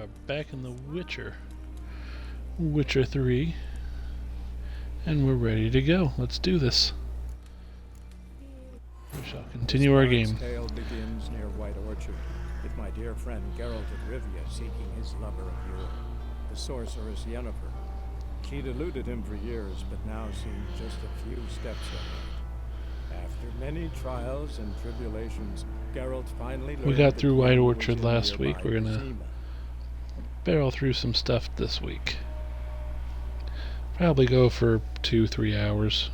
are back in The Witcher. Witcher 3. And we're ready to go. Let's do this. We shall continue our game. The tale begins near White Orchard, with my dear friend Geralt of Rivia seeking his lover of yore, the sorceress Yennefer. She'd eluded him for years, but now seemed just a few steps ahead. After many trials and tribulations, Geralt finally learned We got the through White queen Orchard was in last week. nearby We're gonna Vizima. barrel through some stuff this week. Probably go for 2-3 hours.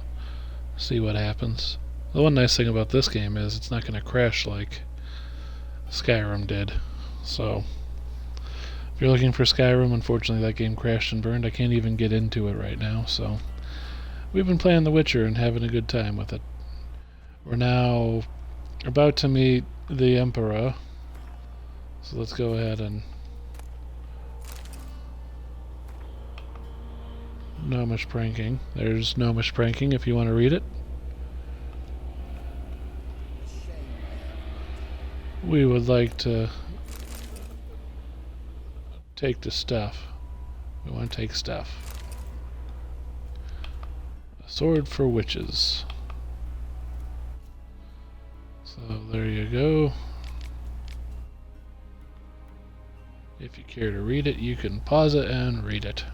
See what happens. The one nice thing about this game is it's not going to crash like Skyrim did. So, if you're looking for Skyrim, unfortunately that game crashed and burned. I can't even get into it right now. So, we've been playing The Witcher and having a good time with it. We're now about to meet the Emperor. So let's go ahead and Gnomish Pranking. There's Gnomish Pranking if you want to read it. We would like to take the stuff. We want to take stuff. A sword for witches. So there you go. If you care to read it, you can pause it and read it.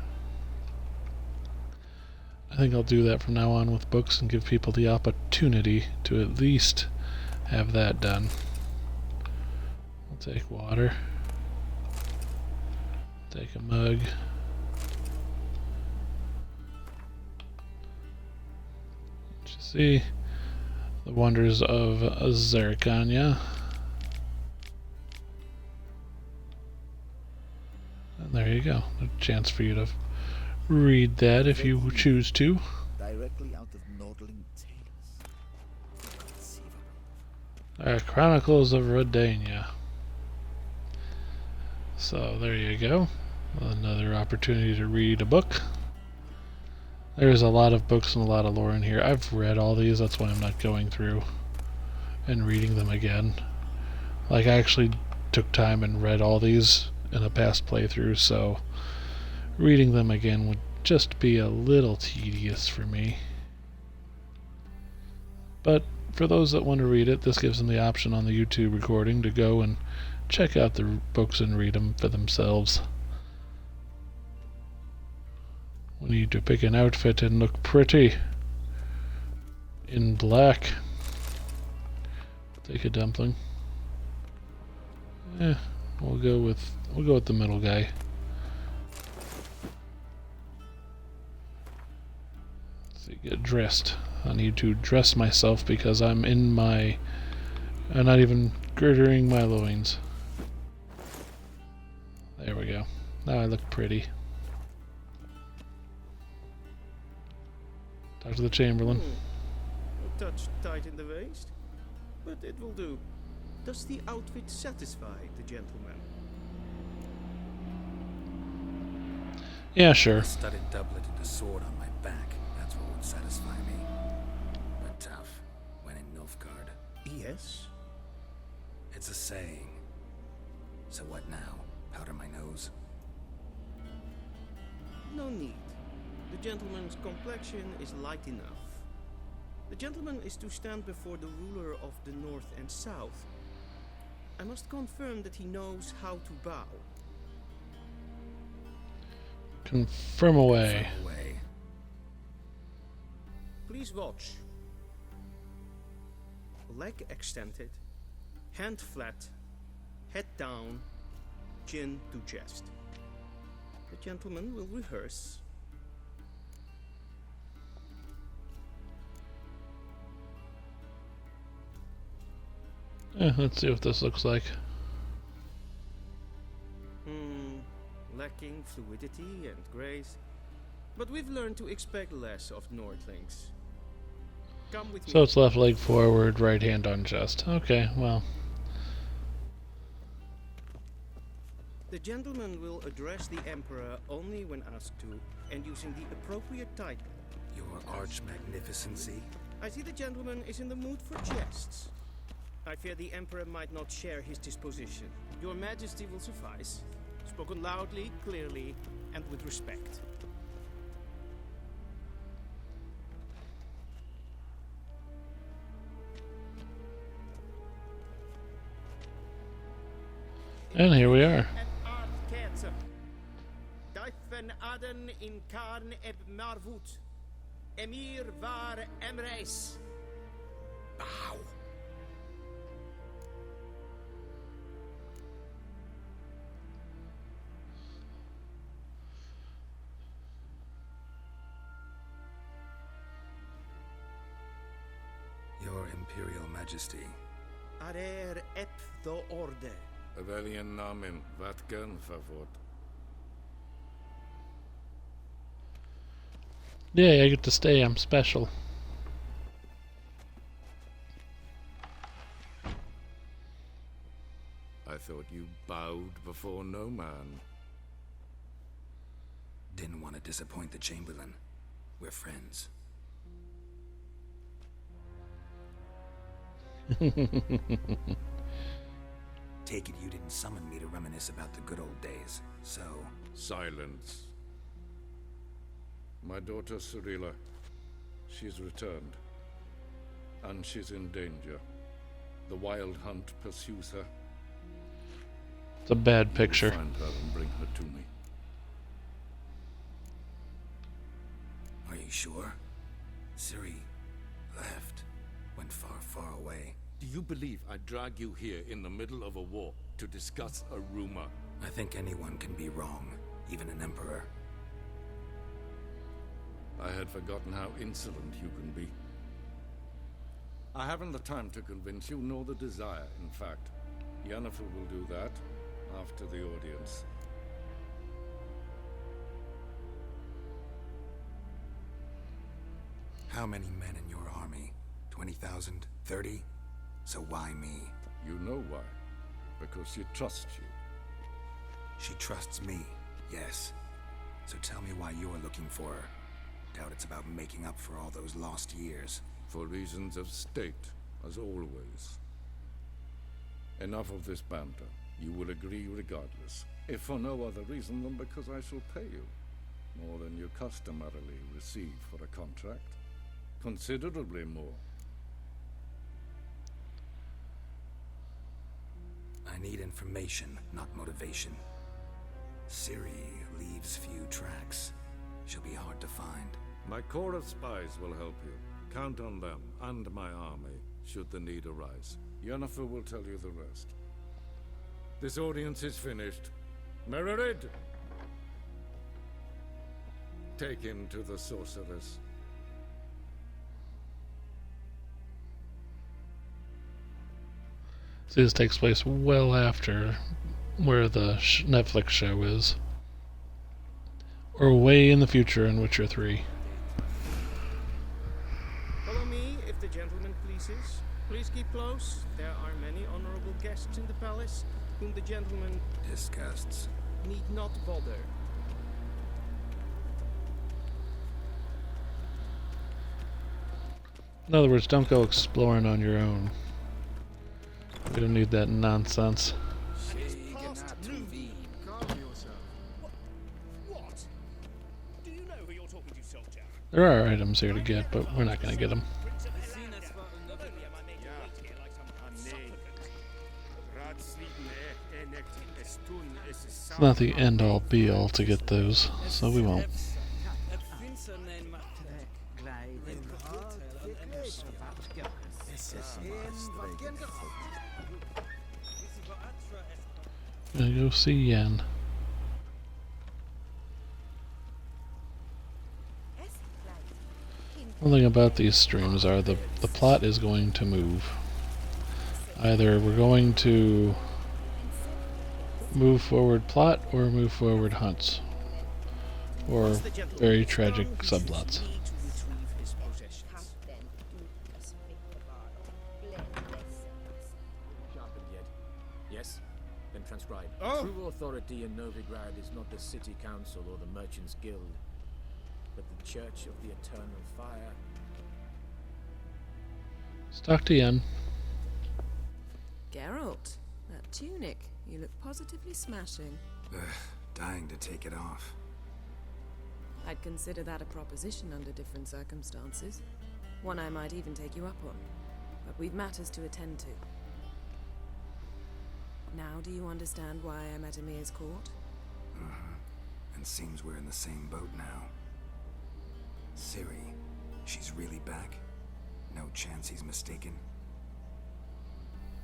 I think I'll do that from now on with books and give people the opportunity to at least have that done. I'll take water. Take a mug. You see the wonders of Zerkania. And there you go. A chance for you to read that if you choose to. Directly out of Nordling Tales. Inconceivable. Chronicles of Redania. So there you go. Another opportunity to read a book. There's a lot of books and a lot of lore in here. I've read all these, that's why I'm not going through and reading them again. Like, I actually took time and read all these in a past playthrough, so reading them again would just be a little tedious for me. But for those that want to read it, this gives them the option on the YouTube recording to go and check out the books and read them for themselves. We need to pick an outfit and look pretty in black. Take a dumpling. We'll go with the middle guy. Let's see, get dressed. I need to dress myself because I'm not even girdering my loins. There we go. Now I look pretty. Talk to the Chamberlain. A touch tight in the waist, but it will do. Does the outfit satisfy the gentleman? Yeah, sure. A studded doublet and a sword on my back. That's what would satisfy me. But tough when in Nilfgaard. Yes. It's a saying. So what now? Powder my nose? No need. The gentleman's complexion is light enough. The gentleman is to stand before the ruler of the North and South. I must confirm that he knows how to bow. Confirm away. From away. Please watch. Leg extended, hand flat, head down, chin to chest. The gentleman will rehearse. Let's see what this looks like. Lacking fluidity and grace. But we've learned to expect less of Nordlings. Come with me. So it's left leg forward, right hand on chest. Okay, well. The gentleman will address the Emperor only when asked to, and using the appropriate title. Your arch magnificency. I see the gentleman is in the mood for jests. I fear the Emperor might not share his disposition. Your Majesty will suffice. Spoken loudly, clearly, and with respect. And here we are. En aardkeertse. Duiven aden in Karn eb Marvoet. Emir var Emreis. Bow. Your Imperial Majesty. Arer ep the orde. Avelian namen, Vatkan favort. Yeah, I get to stay. I'm special. I thought you bowed before no man. Didn't want to disappoint the Chamberlain. We're friends. Take it you didn't summon me to reminisce about the good old days, so... Silence. My daughter Cirilla, she's returned. And she's in danger. The Wild Hunt pursues her. It's a bad picture. Find her and bring her to me. Are you sure? Ciri left. Went far, far away. Do you believe I drag you here in the middle of a war to discuss a rumor? I think anyone can be wrong, even an emperor. I had forgotten how insolent you can be. I haven't the time to convince you, nor the desire, in fact. Yennefer will do that after the audience. How many men in your army? 20,000? 30? So why me? You know why. Because she trusts you. She trusts me, yes. So tell me why you're looking for her. Doubt it's about making up for all those lost years. For reasons of state, as always. Enough of this banter. You will agree regardless. If for no other reason than because I shall pay you. More than you customarily receive for a contract. Considerably more. I need information, not motivation. Ciri leaves few tracks. She'll be hard to find. My corps of spies will help you. Count on them, and my army, should the need arise. Yennefer will tell you the rest. This audience is finished. Mererid! Take him to the sorceress. See, this takes place well after where the Netflix show is. Or way in the future in Witcher 3. Follow me, if the gentleman pleases. Please keep close. There are many honorable guests in the palace, whom the gentleman Disgusts. need not bother. In other words, don't go exploring on your own. We don't need that nonsense. What? Do you know who you're talking to, soldier? There are items here to get, but we're not going to get them. It's not the end-all be-all to get those, so we won't. Gonna go see Yen. One thing about these streams are the plot is going to move. Either we're going to move forward plot or move forward hunts. Or very tragic subplots. Yes? Then transcribe. Oh! True authority in Novigrad is not the city council or the merchants guild, but the Church of the Eternal Fire. Let's talk to Yen. Geralt, that tunic, you look positively smashing. Dying to take it off. I'd consider that a proposition under different circumstances. One I might even take you up on. But we've matters to attend to. Now do you understand why I'm at Emir's court? And seems we're in the same boat now. Ciri, she's really back? No chance he's mistaken?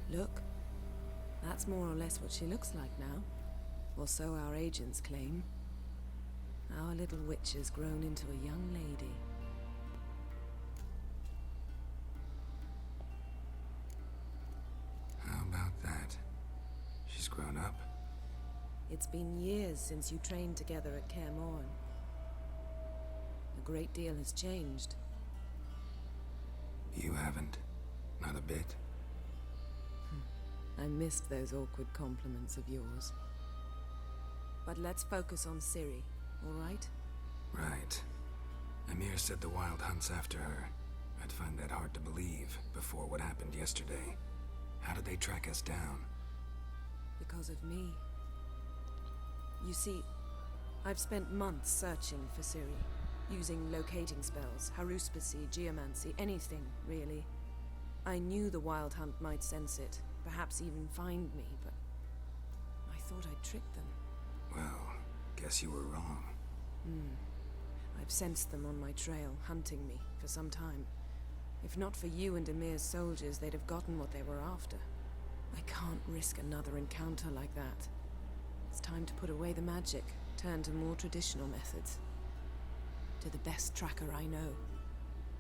Look, that's more or less what she looks like now. Or so our agents claim. Our little witch has grown into a young lady. How about that? She's grown up? It's been years since you trained together at Kaer Morhen. A great deal has changed. You haven't? Not a bit? I missed those awkward compliments of yours. But let's focus on Ciri, all right? Right. Emir said the Wild Hunt's after her. I'd find that hard to believe before what happened yesterday. How did they track us down? Because of me. You see, I've spent months searching for Ciri, using locating spells, haruspicy, geomancy, anything, really. I knew the Wild Hunt might sense it, perhaps even find me, but I thought I'd tricked them. Well, guess you were wrong. I've sensed them on my trail, hunting me, for some time. If not for you and Emir's soldiers, they'd have gotten what they were after. I can't risk another encounter like that. It's time to put away the magic, turn to more traditional methods. To the best tracker I know.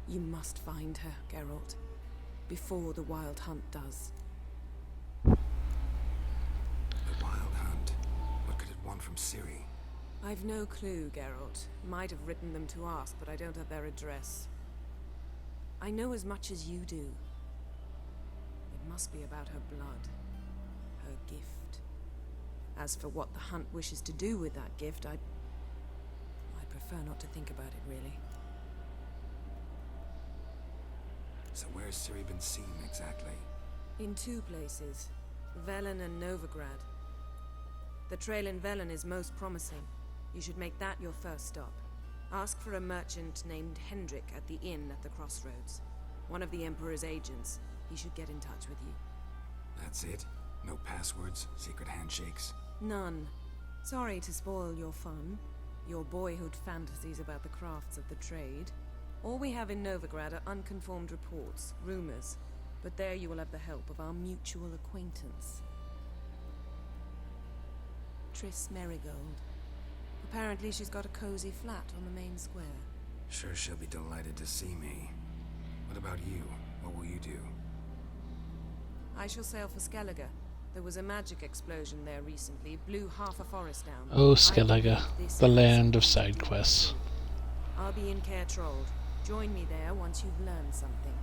You must find her, Geralt. Before the Wild Hunt does. The Wild Hunt? What could it want from Ciri? I've no clue, Geralt. Might have written them to ask, but I don't have their address. I know as much as you do. It must be about her blood. Her gift. As for what the Hunt wishes to do with that gift, I prefer not to think about it, really. So where's Ciri been seen, exactly? In two places. Velen and Novigrad. The trail in Velen is most promising. You should make that your first stop. Ask for a merchant named Hendrik at the inn at the crossroads. One of the Emperor's agents. He should get in touch with you. That's it? No passwords? Secret handshakes? None. Sorry to spoil your fun. Your boyhood fantasies about the crafts of the trade. All we have in Novigrad are unconfirmed reports, rumors. But there you will have the help of our mutual acquaintance. Triss Merigold. Apparently she's got a cozy flat on the main square. Sure she'll be delighted to see me. What about you? What will you do? I shall sail for Skellige. There was a magic explosion there recently, blew half a forest down. Oh, Skellige, the land of side quests. I'll be in Kaer Trolde. Join me there once you've learned something.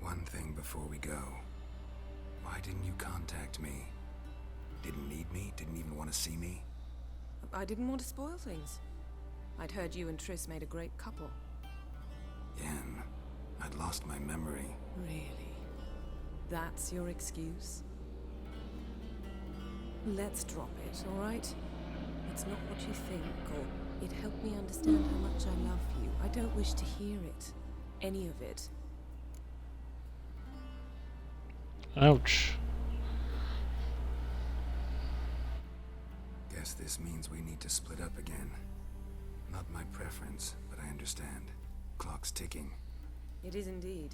One thing before we go. Why didn't you contact me? Didn't need me? Didn't even want to see me? I didn't want to spoil things. I'd heard you and Triss made a great couple. Yen, I'd lost my memory. Really? That's your excuse? Let's drop it, all right? It's not what you think, or it helped me understand how much I love you. I don't wish to hear it. Any of it. Ouch. Guess this means we need to split up again. Not my preference, but I understand. Clock's ticking. It is indeed.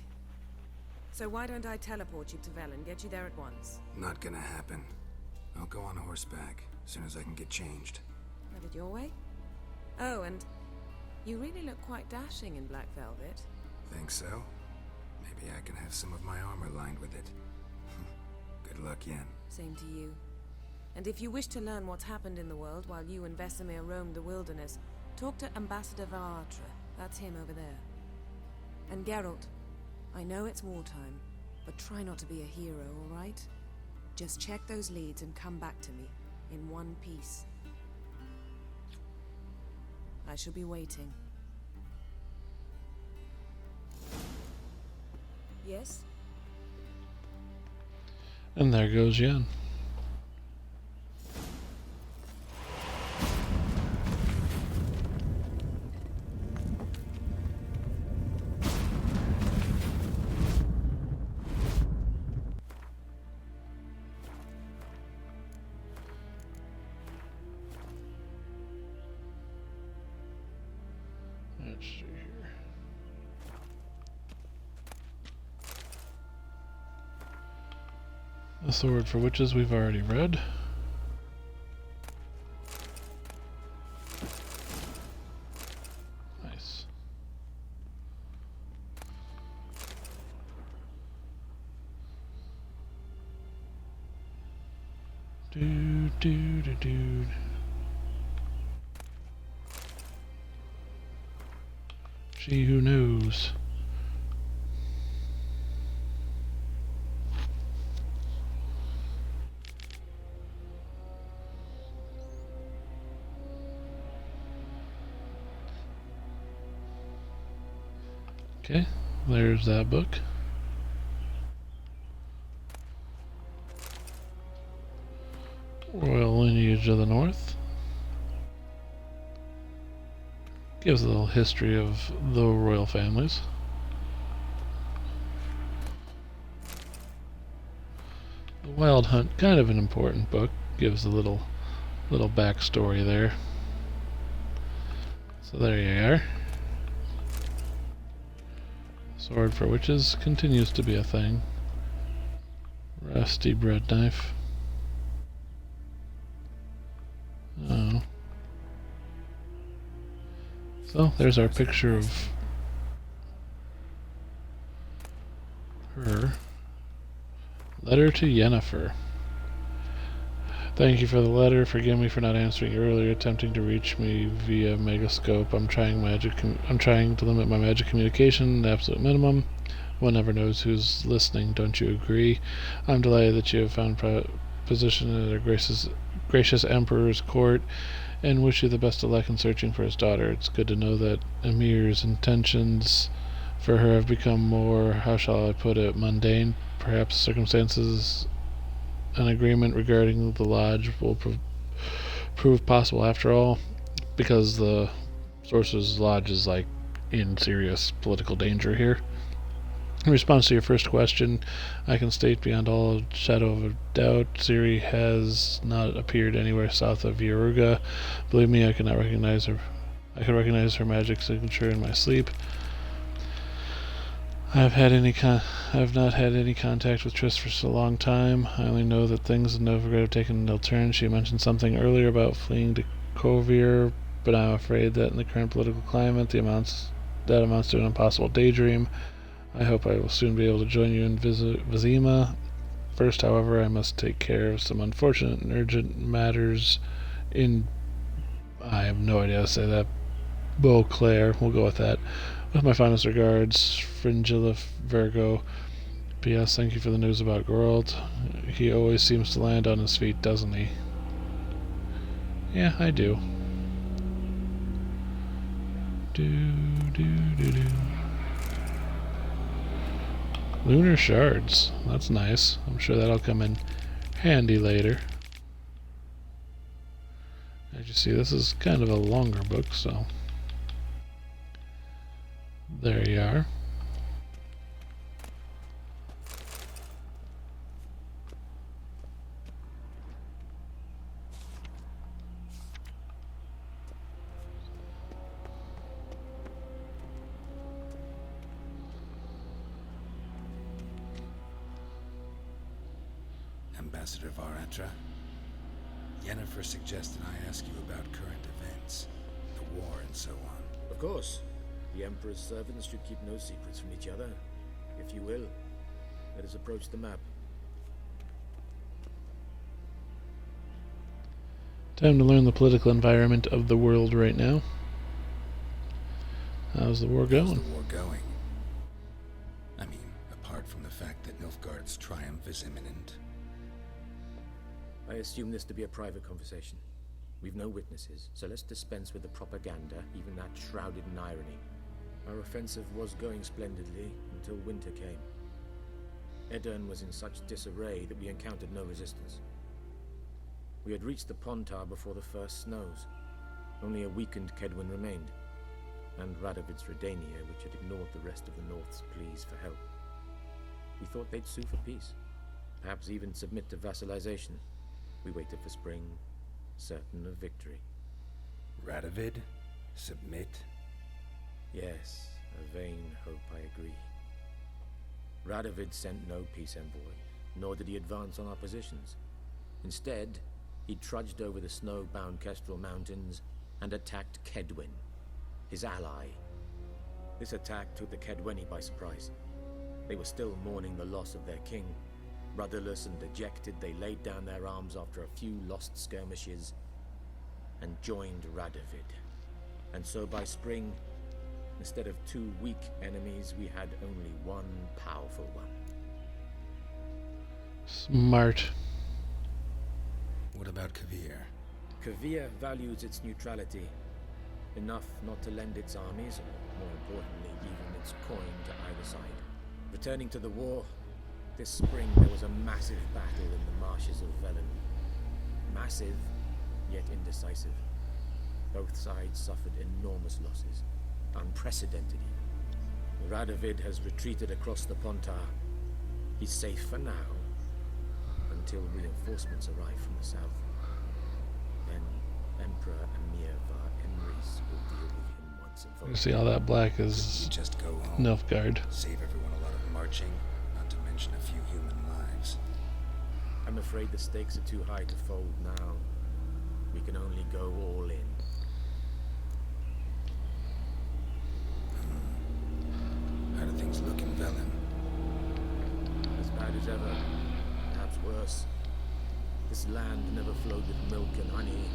So why don't I teleport you to Velen, get you there at once? Not gonna happen. I'll go on horseback, as soon as I can get changed. Have it your way? Oh, and you really look quite dashing in black velvet. Think so? Maybe I can have some of my armor lined with it. Good luck, Yen. Same to you. And if you wish to learn what's happened in the world while you and Vesemir roamed the wilderness, talk to Ambassador Varatra. That's him over there. And Geralt, I know it's wartime, but try not to be a hero, all right? Just check those leads and come back to me, in one piece. I shall be waiting. Yes? And there goes Yen. Let's see here. The Sword for Witches we've already read. Nice. Dude. She who knows. Okay, there's that book. Royal Lineage of the North. Gives a little history of the royal families. The Wild Hunt, kind of an important book. Gives a little backstory there. So there you are. Sword for Witches continues to be a thing. Rusty bread knife. Oh. So there's our picture of her. Letter to Yennefer. Thank you for the letter. Forgive me for not answering you earlier, attempting to reach me via Megascope. I'm trying to limit my magic communication to the absolute minimum. One never knows who's listening, don't you agree? I'm delighted that you have found position at our gracious Emperor's court, and wish you the best of luck in searching for his daughter. It's good to know that Emir's intentions for her have become more, how shall I put it, mundane. Perhaps circumstances, an agreement regarding the lodge will prove possible after all, because the Sorcerer's Lodge is like in serious political danger here. In response to your first question, I can state beyond all shadow of a doubt, Ciri has not appeared anywhere south of Yaruga. Believe me, I cannot recognize her. I can recognize her magic signature in my sleep. I have not had any contact with Triss for a long time. I only know that things in Novigrad have taken a turn. She mentioned something earlier about fleeing to Kovir, but I'm afraid that in the current political climate, that amounts to an impossible daydream. I hope I will soon be able to join you in Vizima. First, however, I must take care of some unfortunate and urgent matters in... I have no idea how to say that. Beauclair, we'll go with that. With my finest regards, Fringilla Virgo. P.S. Thank you for the news about Geralt. He always seems to land on his feet, doesn't he? Yeah, I do. Do. Lunar shards. That's nice. I'm sure that'll come in handy later. As you see, this is kind of a longer book, so... There you are. Ambassador Varatra, Yennefer suggested I ask you about current events, the war and so on. Of course. The Emperor's servants should keep no secrets from each other. If you will, let us approach the map. Time to learn the political environment of the world right now. How's the war going? How's the war going? I mean, apart from the fact that Nilfgaard's triumph is imminent. I assume this to be a private conversation. We've no witnesses, so let's dispense with the propaganda, even that shrouded in irony. Our offensive was going splendidly until winter came. Aedirn was in such disarray that we encountered no resistance. We had reached the Pontar before the first snows. Only a weakened Kedwen remained, and Radovid's Redania, which had ignored the rest of the North's pleas for help. We thought they'd sue for peace, perhaps even submit to vassalization. We waited for spring, certain of victory. Radovid? Submit? Yes, a vain hope, I agree. Radovid sent no peace envoy, nor did he advance on our positions. Instead, he trudged over the snow-bound Kestrel Mountains and attacked Kedwen, his ally. This attack took the Kedweni by surprise. They were still mourning the loss of their king. Rudderless and dejected, they laid down their arms after a few lost skirmishes and joined Radovid. And so by spring, instead of 2 weak enemies, we had only one powerful one. Smart. What about Kavir? Kavir values its neutrality, enough not to lend its armies, or more importantly, even its coin to either side. Returning to the war, this spring there was a massive battle in the marshes of Velen. Massive, yet indecisive. Both sides suffered enormous losses, unprecedented even. Radovid has retreated across the Pontar. He's safe for now, until reinforcements arrive from the south. Then Emperor Emir var Emrys will deal with him once and for all. You see all that black You is just go home. Nilfgaard. Save everyone a lot of marching, not to mention a few human lives. I'm afraid the stakes are too high to fold now. We can only go all in. How do things look in Velen? As bad as ever, perhaps worse. This land never flowed with milk and honey,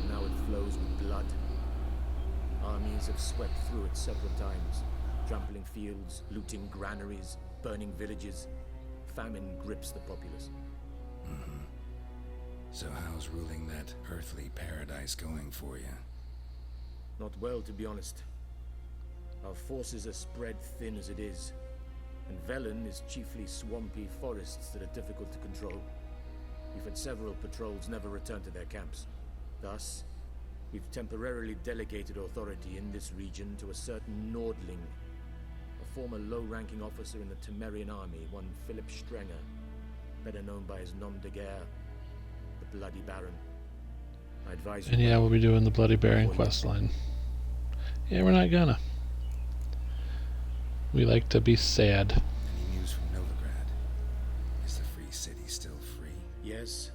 now it flows with blood. Armies have swept through it several times, trampling fields, looting granaries, burning villages. Famine grips the populace. So how's ruling that earthly paradise going for you? Not well, to be honest. Our forces are spread thin as it is, and Velen is chiefly swampy forests that are difficult to control. We've had several patrols never return to their camps. Thus, we've temporarily delegated authority in this region to a certain Nordling, a former low-ranking officer in the Temerian army, one Philip Strenger, better known by his nom de guerre, the Bloody Baron. I advise you... And yeah, we'll be doing the Bloody Baron questline. Yeah, we're not gonna. We like to be sad. Any news from Novigrad? Is the free city still free? Yes,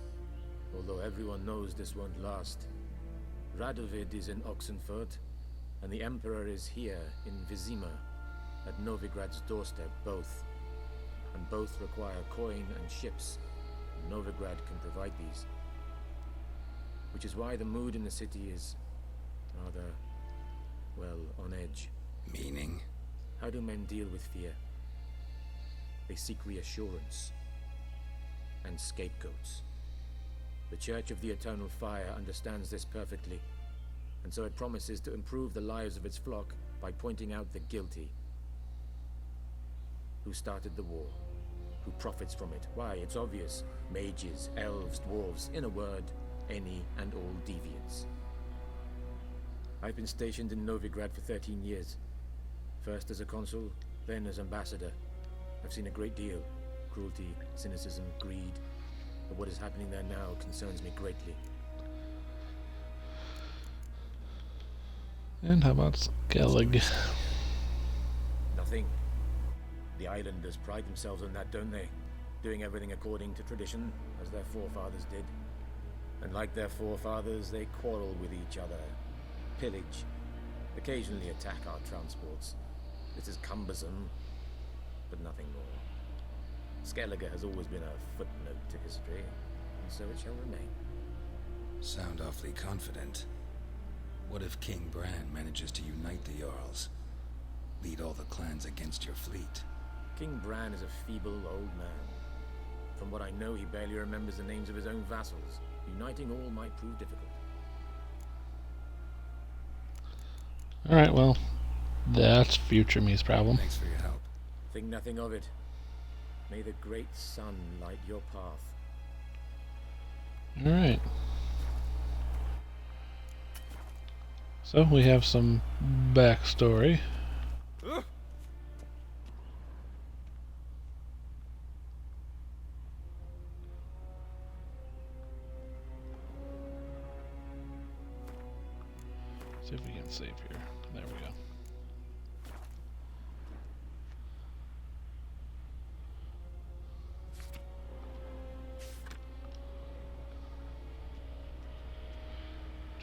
although everyone knows this won't last. Radovid is in Oxenfurt, and the Emperor is here in Vizima, at Novigrad's doorstep, both. And both require coin and ships, and Novigrad can provide these. Which is why the mood in the city is rather, well, on edge. Meaning? How do men deal with fear? They seek reassurance and scapegoats. The Church of the Eternal Fire understands this perfectly, and so it promises to improve the lives of its flock by pointing out the guilty. Who started the war? Who profits from it? Why, it's obvious. Mages, elves, dwarves, in a word, any and all deviants. I've been stationed in Novigrad for 13 years. First as a consul, then as ambassador. I've seen a great deal. Cruelty, cynicism, greed. But what is happening there now concerns me greatly. And how about Skellig? Nothing. The islanders pride themselves on that, don't they? Doing everything according to tradition, as their forefathers did. And like their forefathers, they quarrel with each other, pillage, occasionally attack our transports. This is cumbersome, but nothing more. Skellige has always been a footnote to history, and so it shall remain. Sound awfully confident. What if King Bran manages to unite the Jarls? Lead all the clans against your fleet? King Bran is a feeble old man. From what I know, he barely remembers the names of his own vassals. Uniting all might prove difficult. Alright, well, that's future me's problem. Thanks for your help. Think nothing of it. May the great sun light your path. Alright. So we have some backstory. See if we can save here. There we go.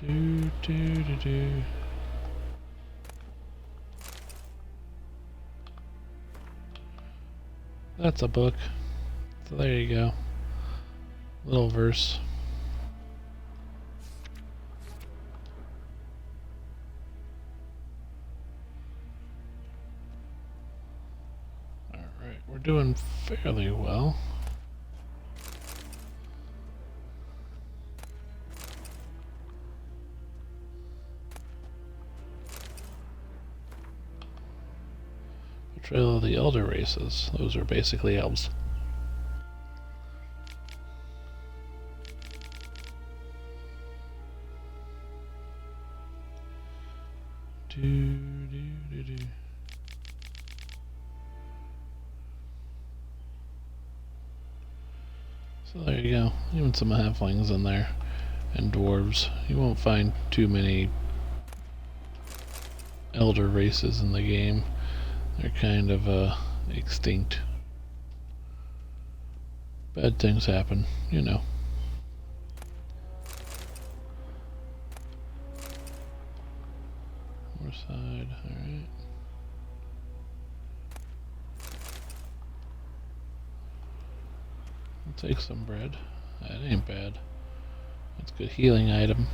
Do. That's a book. So there you go. Little verse. Alright, we're doing fairly well. Trail of the Elder Races. Those are basically elves. Do. So there you go. Even some halflings in there. And dwarves. You won't find too many elder races in the game. They're kind of extinct. Bad things happen, you know. North side, alright. I'll take some bread. That ain't bad. That's a good healing item.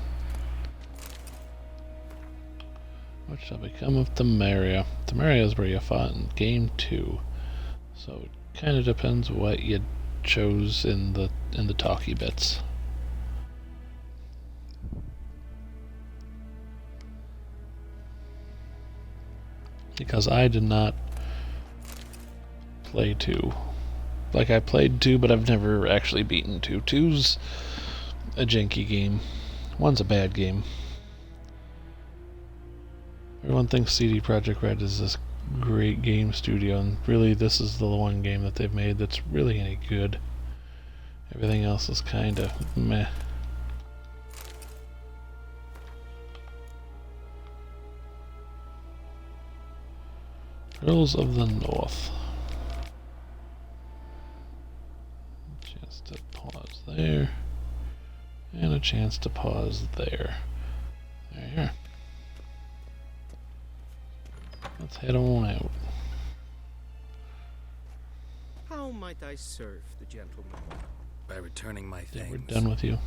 What shall become of Temeria? Temeria is where you fought in game 2. So it kind of depends what you chose in the talkie bits. Because I did not play 2. Like, I played 2, but I've never actually beaten 2. 2's a janky game. 1's a bad game. Everyone thinks CD Projekt Red is this great game studio, and really this is the one game that they've made that's really any good. Everything else is kind of meh. Girls of the North. A chance to pause there. And a chance to pause there. There. Let's head on out. How might I serve the gentleman? By returning my Yeah, things. we're done with you.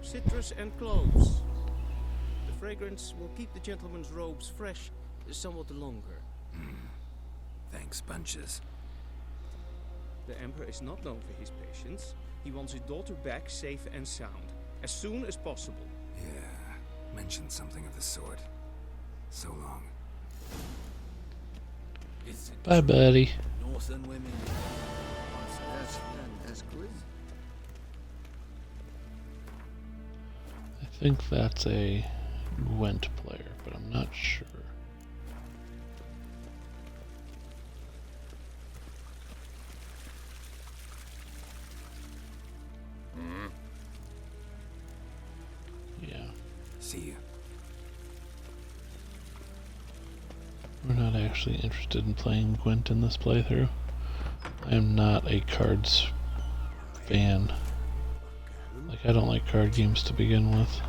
Citrus and cloves. The fragrance will keep the gentleman's robes fresh somewhat longer. Thanks, bunches. The Emperor is not known for his patience. He wants his daughter back safe and sound, as soon as possible. Yeah, mentioned something of the sort. So long. Bye, buddy. Northern women. That's good. I think that's a Gwent player, but I'm not sure. Yeah, See you. we're not actually interested in playing Gwent in this playthrough. I am not a cards fan. Like, I don't like card games to begin with.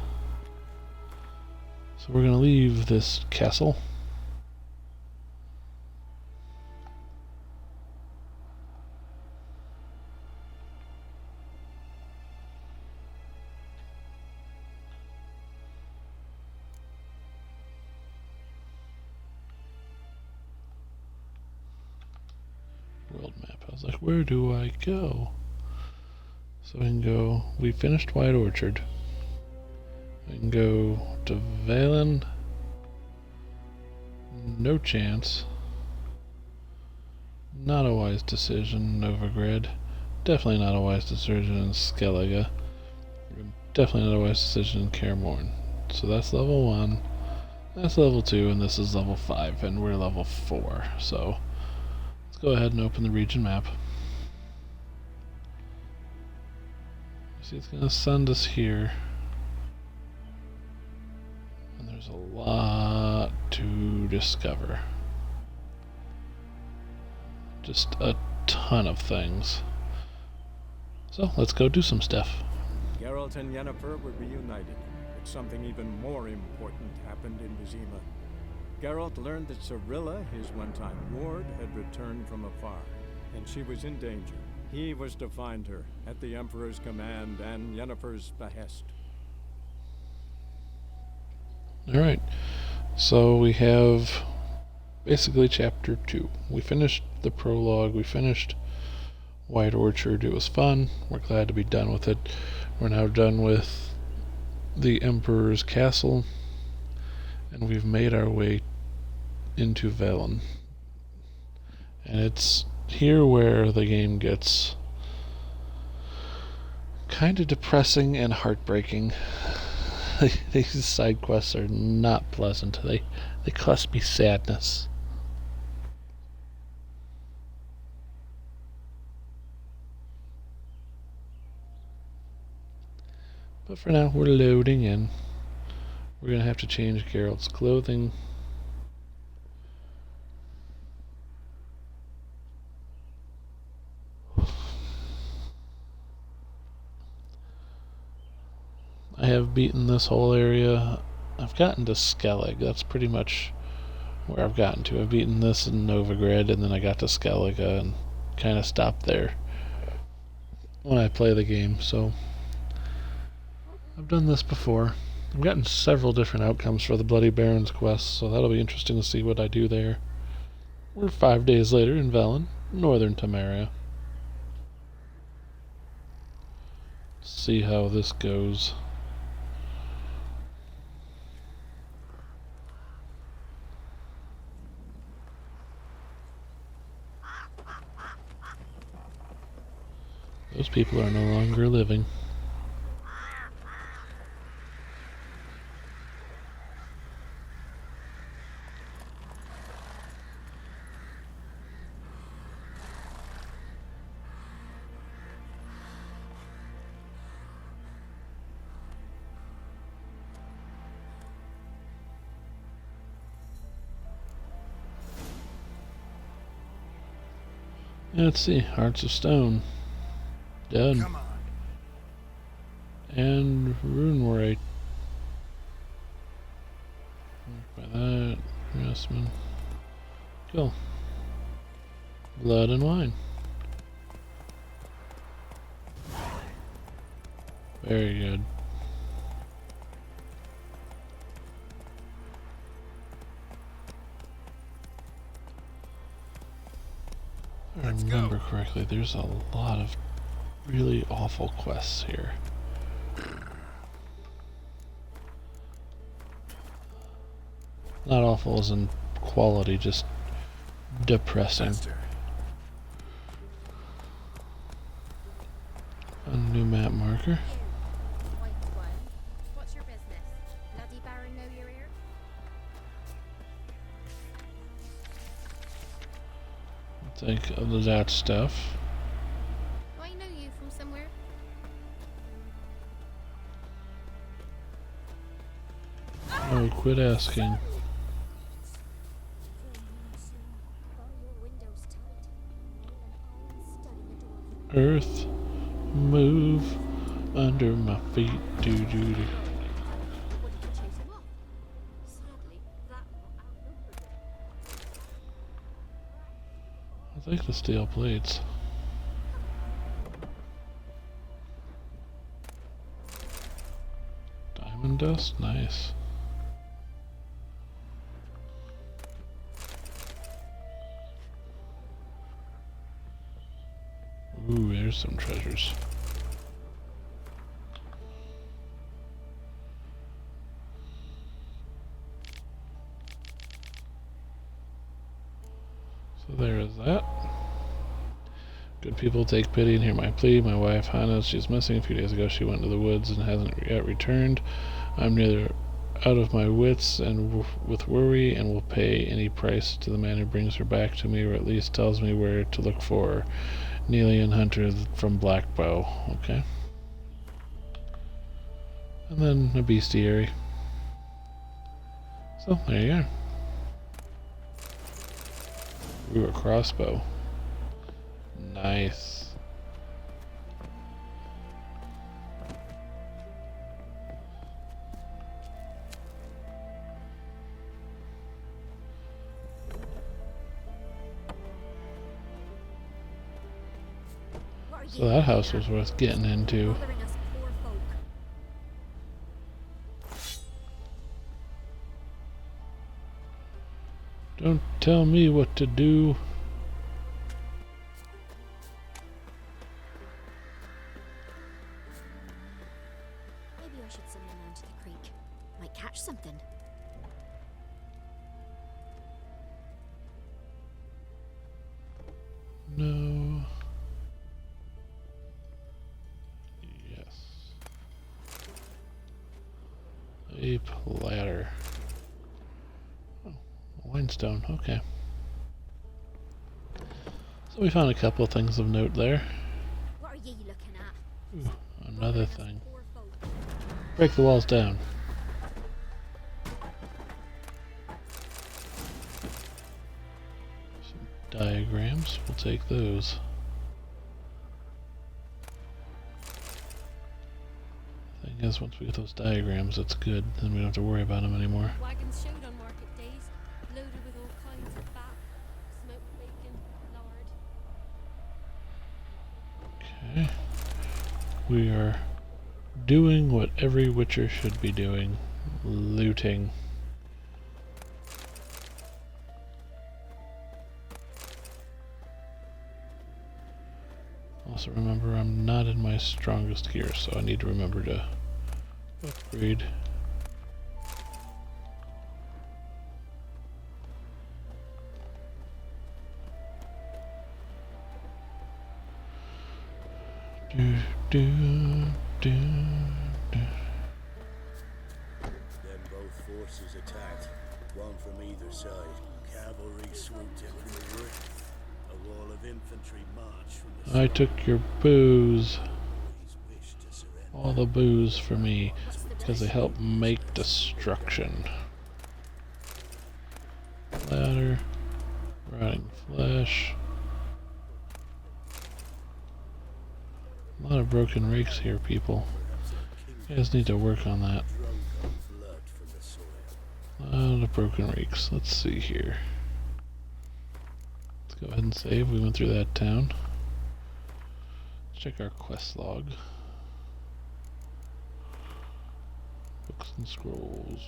So we're gonna leave this castle. World map. I was like, where do I go? So we can go, we finished White Orchard. We can go to Valen, No chance. Not a wise decision, Novigrad. Definitely not a wise decision in Skellige. Definitely not a wise decision in Kaer Morhen. So that's level 1. That's level 2, and this is level 5, and we're level 4. So let's go ahead and open the region map. See, it's going to send us here. And there's a lot to discover. Just a ton of things. So let's go do some stuff. Geralt and Yennefer were reunited, but something even more important happened in Vizima. Geralt learned that Cirilla, his one-time ward, had returned from afar, and she was in danger. He was to find her, at the Emperor's command and Yennefer's behest. Alright, so we have basically chapter 2. We finished the prologue, we finished White Orchard. It was fun. We're glad to be done with it. We're now done with the Emperor's castle, and we've made our way into Velen. And it's here where the game gets kind of depressing and heartbreaking. These side quests are not pleasant. They cause me sadness. But for now, we're loading in. We're going to have to change Geralt's clothing. I have beaten this whole area. I've gotten to Skellige. That's pretty much where I've gotten to. I've beaten this in Novigrad, and then I got to Skellige and kind of stopped there when I play the game. So I've done this before. I've gotten several different outcomes for the Bloody Barons quest, so that'll be interesting to see what I do there. We're 5 days later in Velen, northern Temeria. See how this goes. Those people are no longer living. Let's see, Hearts of Stone. Done. Come on. And Runeworite. By that, Restman. Cool. Blood and Wine. Very good. If I remember correctly, there's a lot of really awful quests here. Not awful as in quality, just depressing. Faster. A new map marker. White one. What's your business? Bloody Baron know you're here? Take that stuff. Do I know you from somewhere? Oh, quit asking. Earth, move under my feet, doo doo doo. I think the steel plates. Diamond dust, nice. Ooh, there's some treasures. there is that. Good people, take pity and hear my plea. My wife, Hannah, she's missing. A few days ago she went to the woods and hasn't yet returned. I'm neither out of my wits and with worry, and will pay any price to the man who brings her back to me, or at least tells me where to look for her. Neelian Hunter from Blackbow. Okay. And then a bestiary. So, there you go. Ooh, a crossbow. Nice. So that house was worth getting into. Don't tell me what to do. Maybe I should send them down to the creek. Might catch something. No. Yes. A platter. Oh, limestone. Okay. So we found a couple of things of note there. What are you looking at? Ooh, another thing. Break the walls down. Some diagrams. We'll take those. Thing is, once we get those diagrams, it's good. Then we don't have to worry about them anymore. Wagons showed on market days, loaded with all kinds of fat, smoked bacon, lard. Okay. We are doing what every Witcher should be doing. Looting. Also remember, I'm not in my strongest gear, so I need to remember to upgrade. Do, do, do, do. Then both forces attacked, one from either side. Cavalry swooped in from the rear. A wall of infantry marched from the I took your booze. His wish to surrender. All the booze for me, because they help make destruction. Ladder, rotting flesh. A lot of broken rakes here, people. You guys need to work on that. Drunk on blood from the soil. A lot of broken rakes. Let's see here. Let's go ahead and save. We went through that town. Let's check our quest log. Books and scrolls.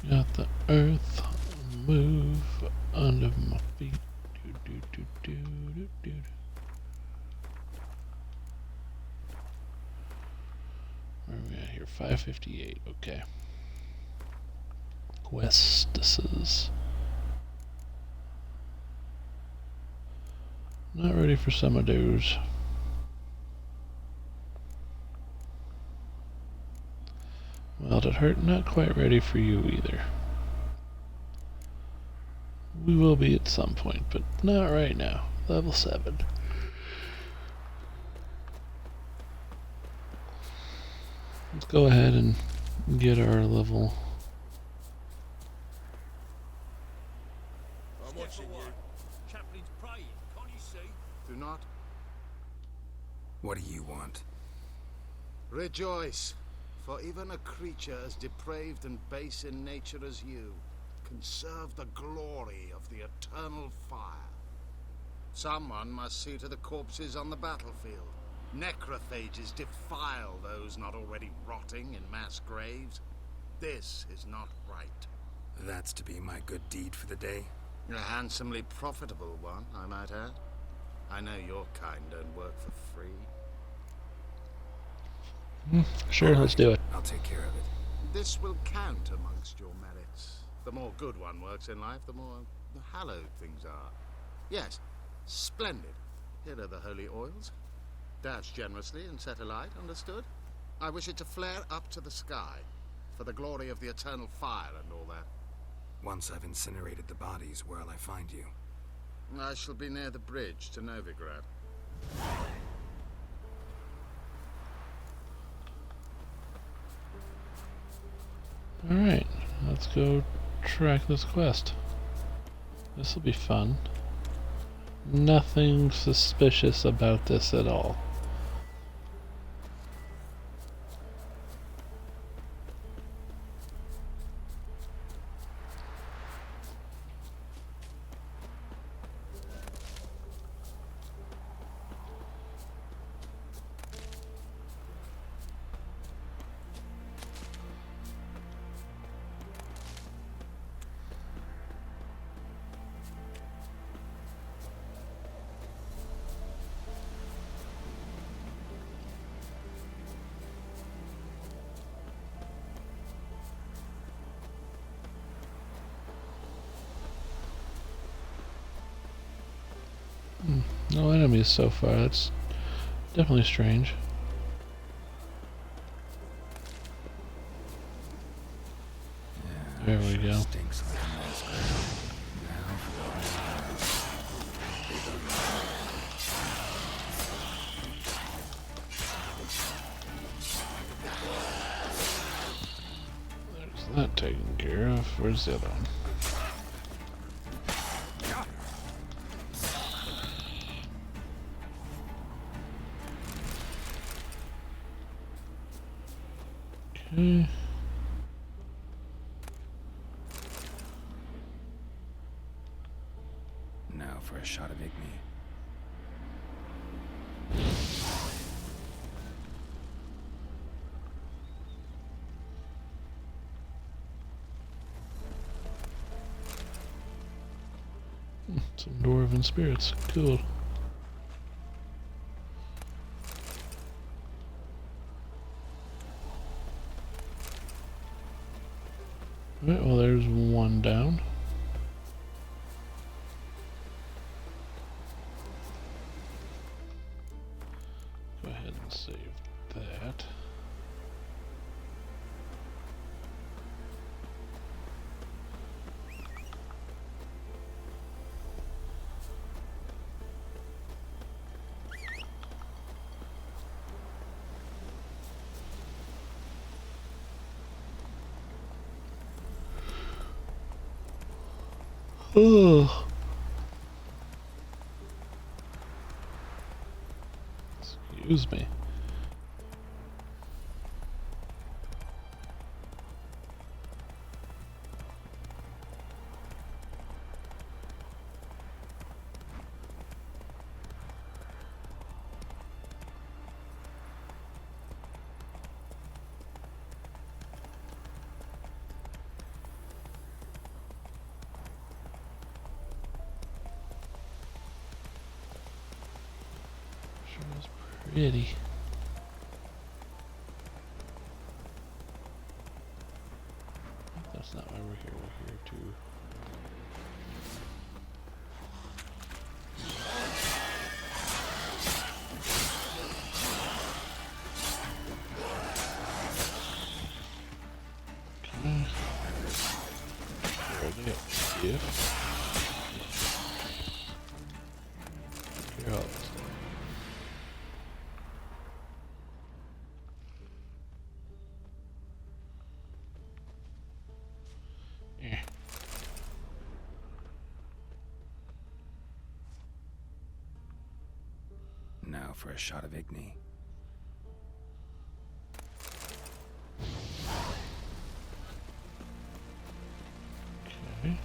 Got the earth move under my feet. Do, do, do, do, do, do. Where are we at here? 558. Okay. Questesses. Not ready for some of those. Well, it hurt. Not quite ready for you either. We will be at some point, but not right now. Level 7. Let's go ahead and get our level. I'm watching you. Chaplain's praying, can't you see? Do not What do you want? rejoice, for even a creature as depraved and base in nature as you can serve the glory of the eternal fire. Someone must see to the corpses on the battlefield. Necrophages defile those not already rotting in mass graves. This is not right. That's to be my good deed for the day? A handsomely profitable one, I might add. I know your kind don't work for free. Sure, let's do it. I'll take care of it. This will count amongst your merits. The more good one works in life, the more hallowed things are. Yes, splendid. Here are the holy oils. Dash generously and set alight, understood? I wish it to flare up to the sky, for the glory of the eternal fire and all that. Once I've incinerated the bodies, where'll I find you? I shall be near the bridge to Novigrad. Alright, let's go track this quest. This will be fun. Nothing suspicious about this at all. No enemies so far, that's definitely strange. There we go. Stinks like a mass grave. Now There's that taken care of. Where's the other one? Okay. Now for a shot of Igni. Some dwarven spirits. Cool. Alright, well there's one down. Go ahead and save that. Oh. Excuse me. Pretty. That's not why we're here. We're here to for a shot of Igni. Okay.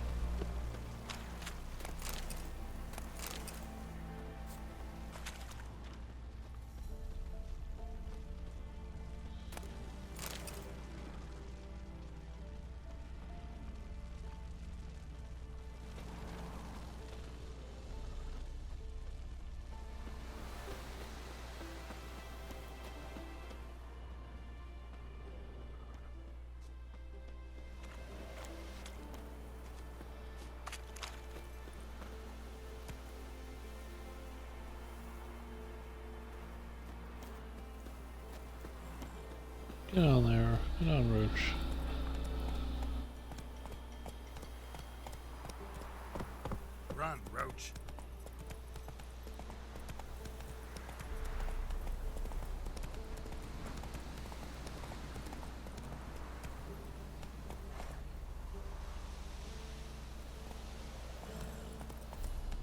Get on there. Get on, Roach. Run, Roach.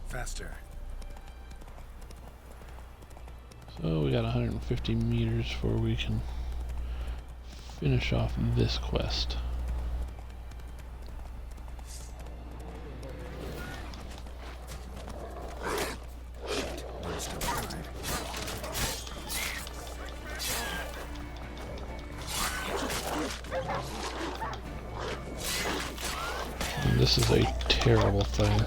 Faster. So we got 150 meters before we can finish off this quest. And this is a terrible thing.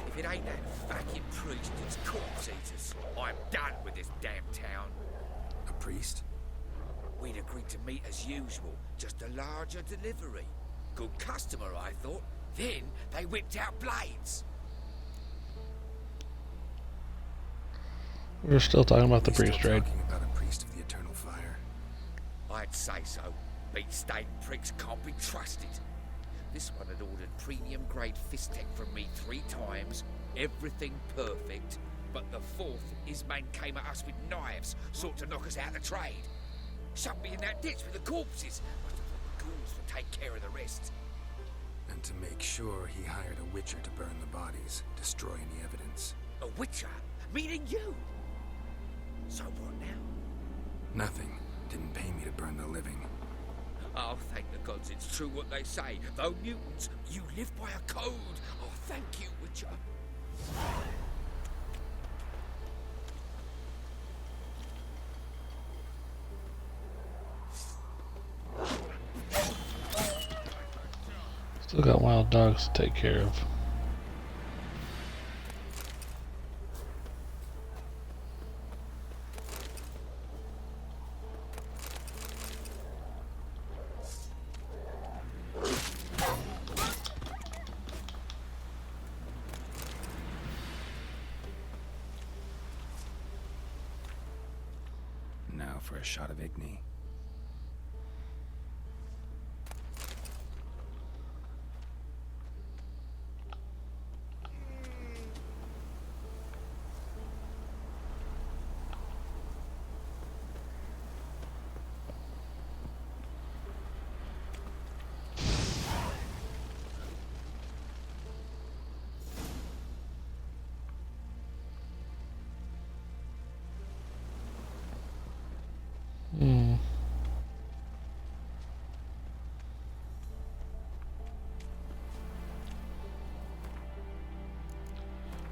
If it ain't that fucking priest, it's corpse eaters. I'm done with this damn town. A priest? We'd agreed to meet as usual, just a larger delivery. Good customer, I thought. Then they whipped out blades. We're still talking about the priest, right? Talking about a priest of the eternal fire. I'd say so. Beat-stained pricks can't be trusted. This one had ordered premium-grade fistek from me 3 times, everything perfect, but the 4th, his man came at us with knives, sought to knock us out of trade. Shoved me in that ditch with the corpses. Must have thought the ghouls would take care of the rest. And to make sure, he hired a witcher to burn the bodies, destroy any evidence. A witcher? Meaning you? So what now? Nothing. Didn't pay me to burn the living. Oh, thank the gods it's true what they say. Though mutants, you live by a code. Oh, thank you, Witcher. Still got wild dogs to take care of. Now for a shot of Igni.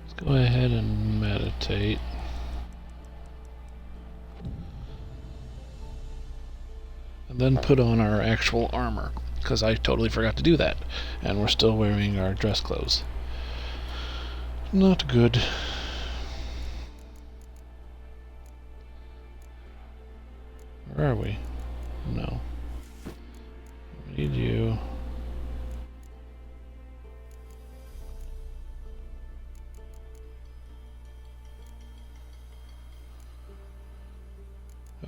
Let's go ahead and meditate. And then put on our actual armor, because I totally forgot to do that. And we're still wearing our dress clothes. Not good. Where are we? No. We need you.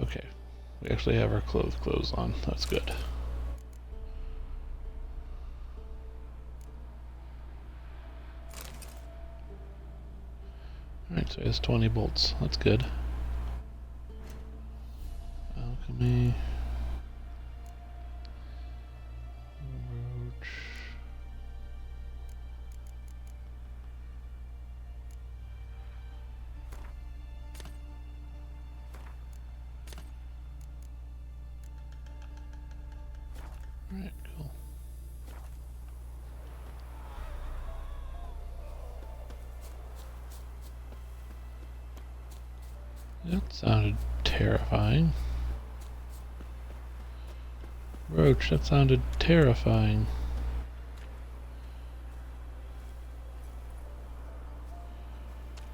Okay. We actually have our clothes on. That's good. Alright, so it's 20 bolts. That's good. Alchemy. Roach. That sounded terrifying. Roach, that sounded terrifying.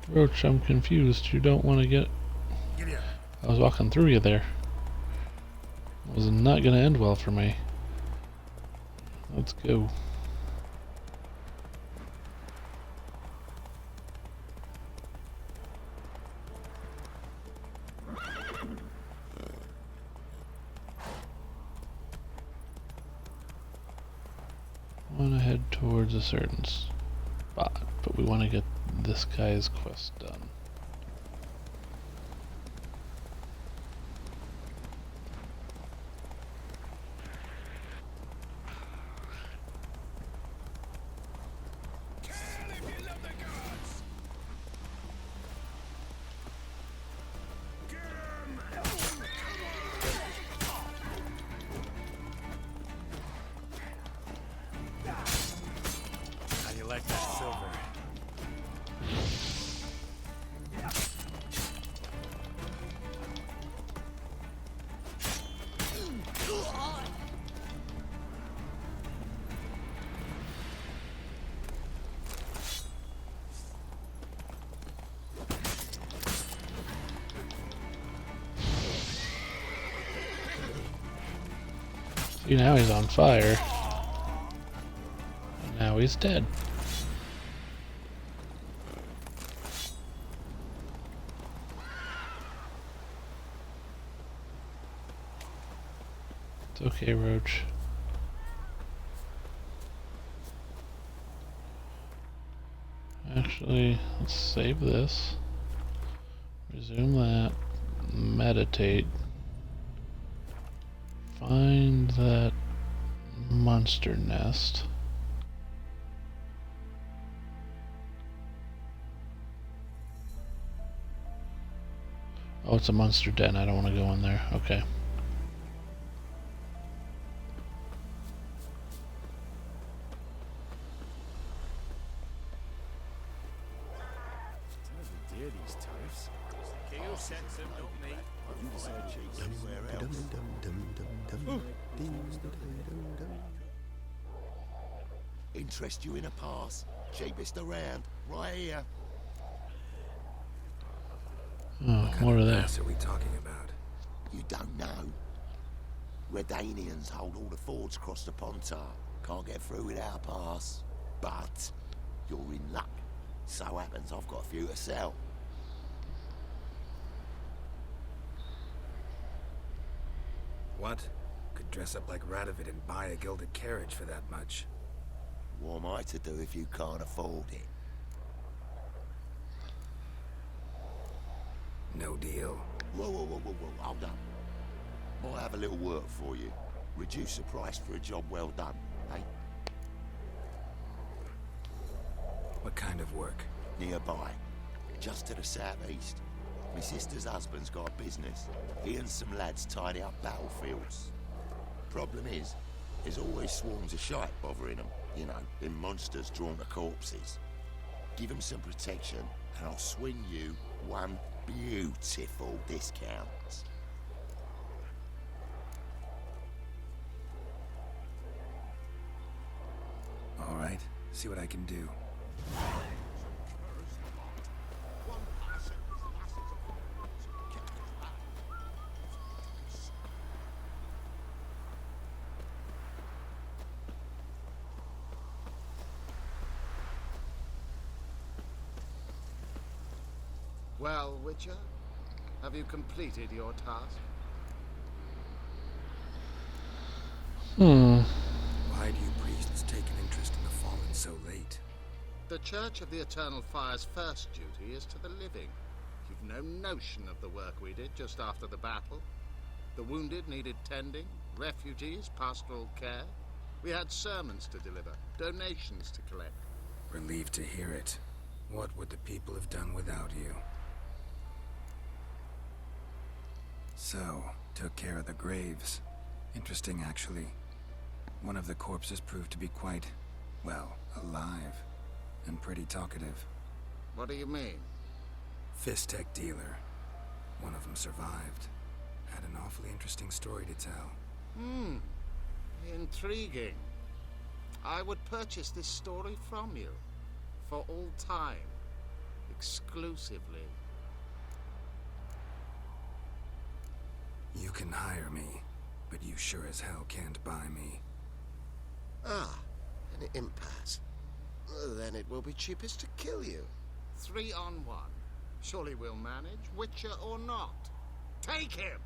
Roach, I'm confused. You don't want to get... I was walking through you there. It was not going to end well for me. Let's go. Want to head towards a certain spot, but we want to get this guy's quest done. See, now he's on fire. And now he's dead. It's okay, Roach. Actually, let's save this. Resume that. Meditate. Find that monster nest. Oh, it's a monster den. I don't want to go in there. Okay. Interest you in a pass? Cheapest around, right here. Oh, what are they? What are we talking about? You don't know. Redanians hold all the fords across the Pontar. Can't get through without a pass. But you're in luck. So happens I've got a few to sell. What? Could dress up like Radovid and buy a gilded carriage for that much. What am I to do if you can't afford it? No deal. Whoa, hold up. Might have a little work for you. Reduce the price for a job well done, eh? What kind of work? Nearby. Just to the southeast. My sister's husband's got a business. He and some lads tidy up battlefields. Problem is, there's always swarms of shite bothering them. You know, them monsters drawn to corpses. Give them some protection, and I'll swing you one beautiful discount. All right, see what I can do. Well, Witcher, have you completed your task? Why do you priests take an interest in the fallen so late? The Church of the Eternal Fire's first duty is to the living. You've no notion of the work we did just after the battle. The wounded needed tending, refugees, pastoral care. We had sermons to deliver, donations to collect. Relieved to hear it. What would the people have done without you? So, took care of the graves. Interesting, actually. One of the corpses proved to be quite, well, alive. And pretty talkative. What do you mean? Fistech dealer. One of them survived. Had an awfully interesting story to tell. Intriguing. I would purchase this story from you. For all time. Exclusively. You can hire me, but you sure as hell can't buy me. Ah, an impasse. Then it will be cheapest to kill you. 3 on 1. Surely we'll manage, Witcher or not. Take him!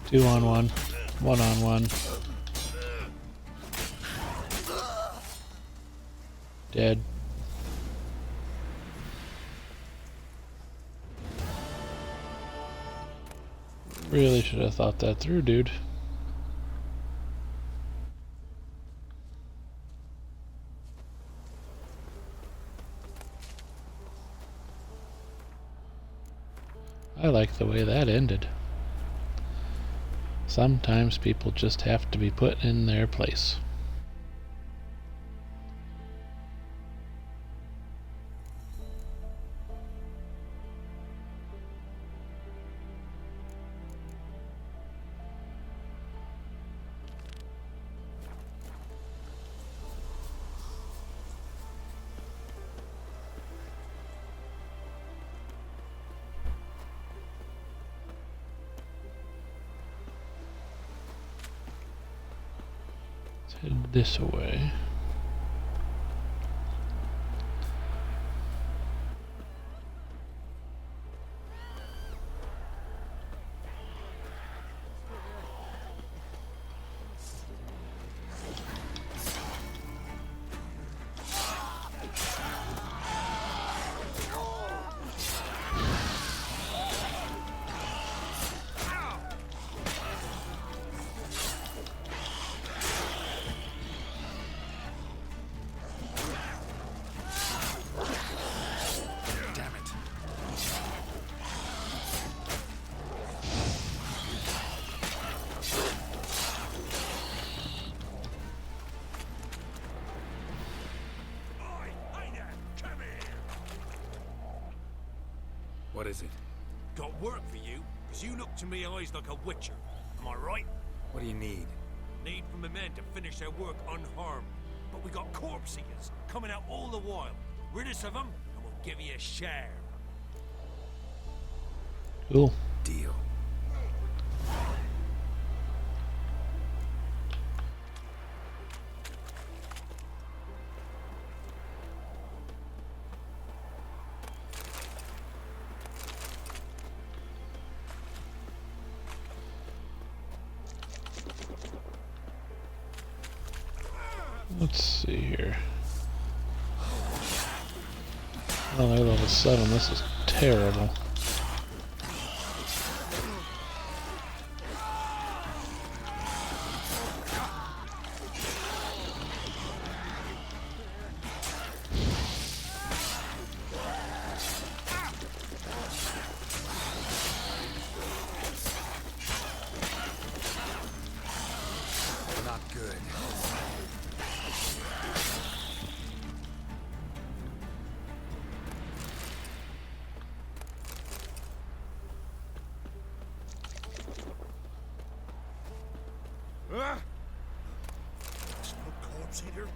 2 on 1. 1 on 1. Dead. Really should have thought that through, dude. I like the way that ended. Sometimes people just have to be put in their place. Head this way. What is it? Got work for you, because you look to me eyes like a witcher. Am I right? What do you need? Need from the men to finish their work unharmed. But we got corpse eaters coming out all the while. Rid us of them, and we'll give you a share. Cool. Deal. Let's see here. Oh, they're level 7. This is terrible. Not good. Corpse eater?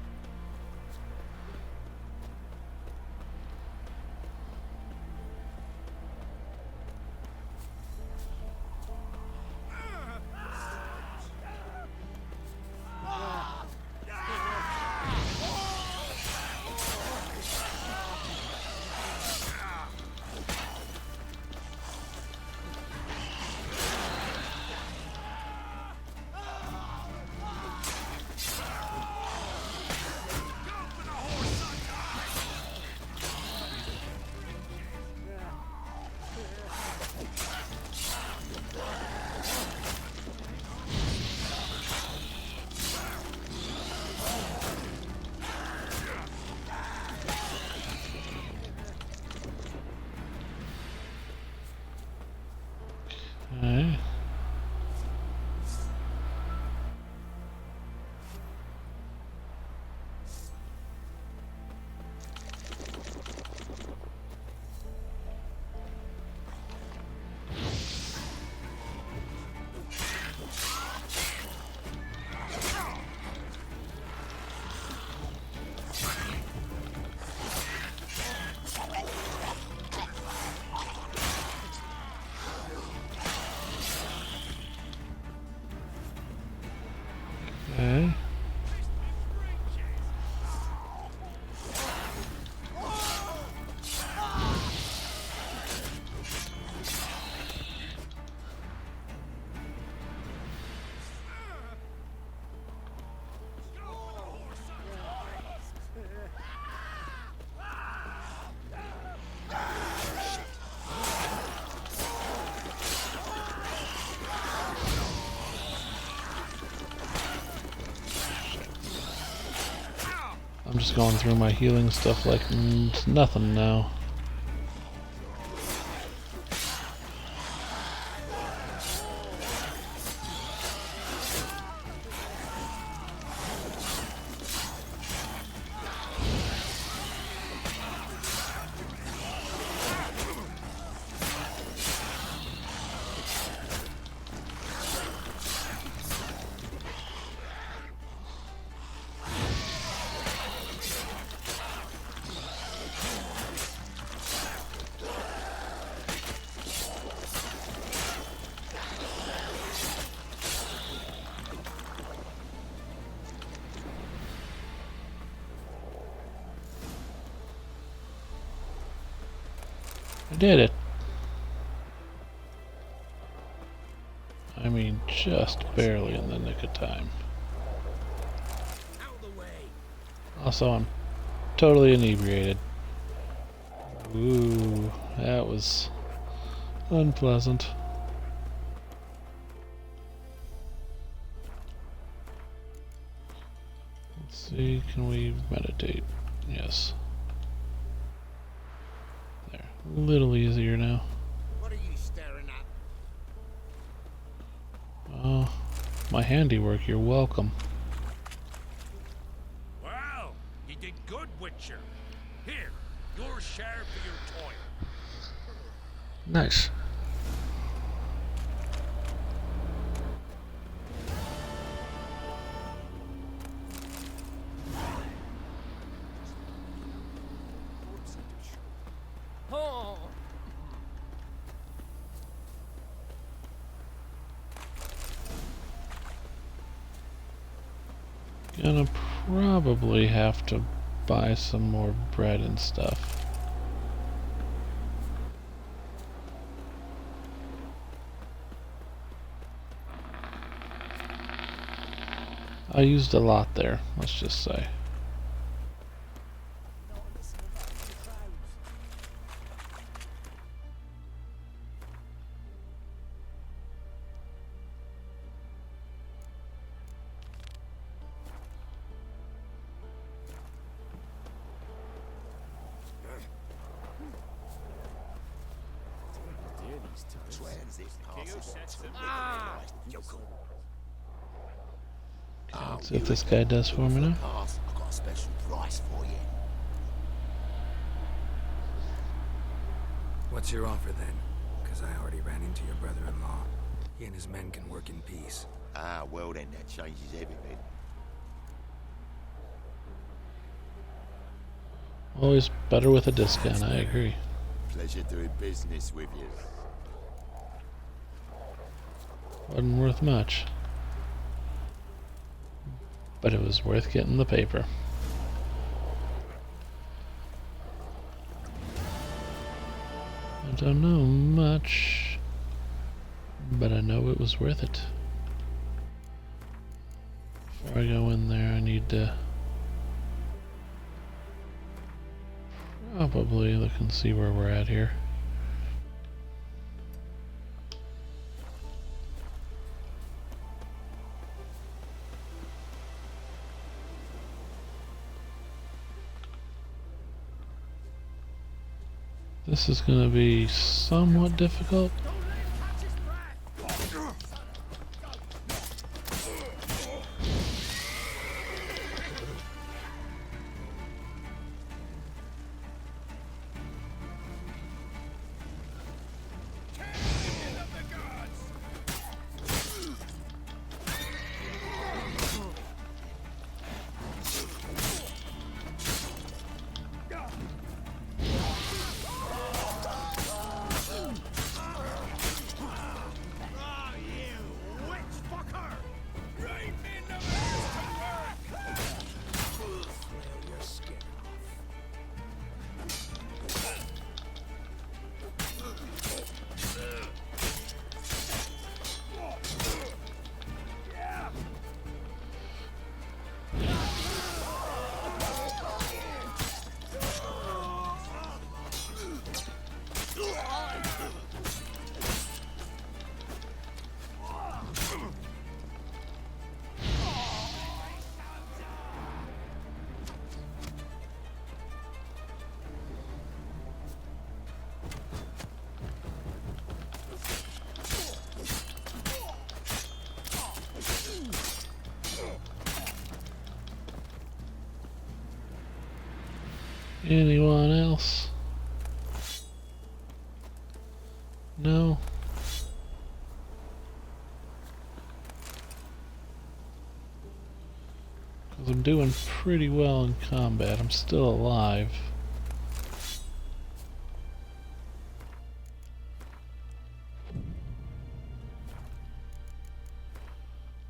Okay. I'm just going through my healing stuff like it's nothing now. I did it. I mean, just barely in the nick of time. Also, I'm totally inebriated. Ooh, that was unpleasant. Let's see, can we meditate? Yes. There, a little easier now. What are you staring at? Oh, my handiwork, you're welcome. Well, you did good, Witcher. Here, your share for your toil. Nice. Oh. Gonna probably have to buy some more bread and stuff. I used a lot there, let's just say. Let's see if this guy does for me now. I've got a special price for you. What's your offer then? Because I already ran into your brother-in-law. He and his men can work in peace. Ah, well then, that changes everything. Always better with a discount, I agree. Pleasure doing business with you. Wasn't worth much. But it was worth getting the paper. I don't know much, but I know it was worth it. Before I go in there, I need to probably look and see where we're at here. This is going to be somewhat difficult. Anyone else? No? Because I'm doing pretty well in combat. I'm still alive.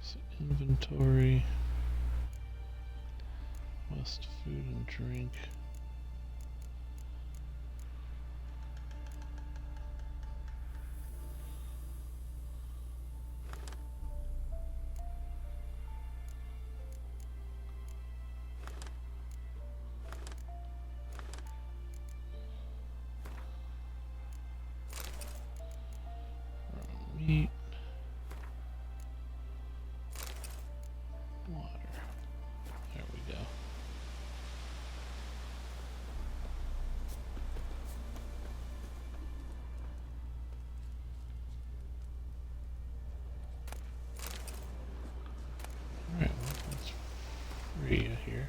So inventory. West food and drink. Meat. Water. There we go. Alright, well, that's free here.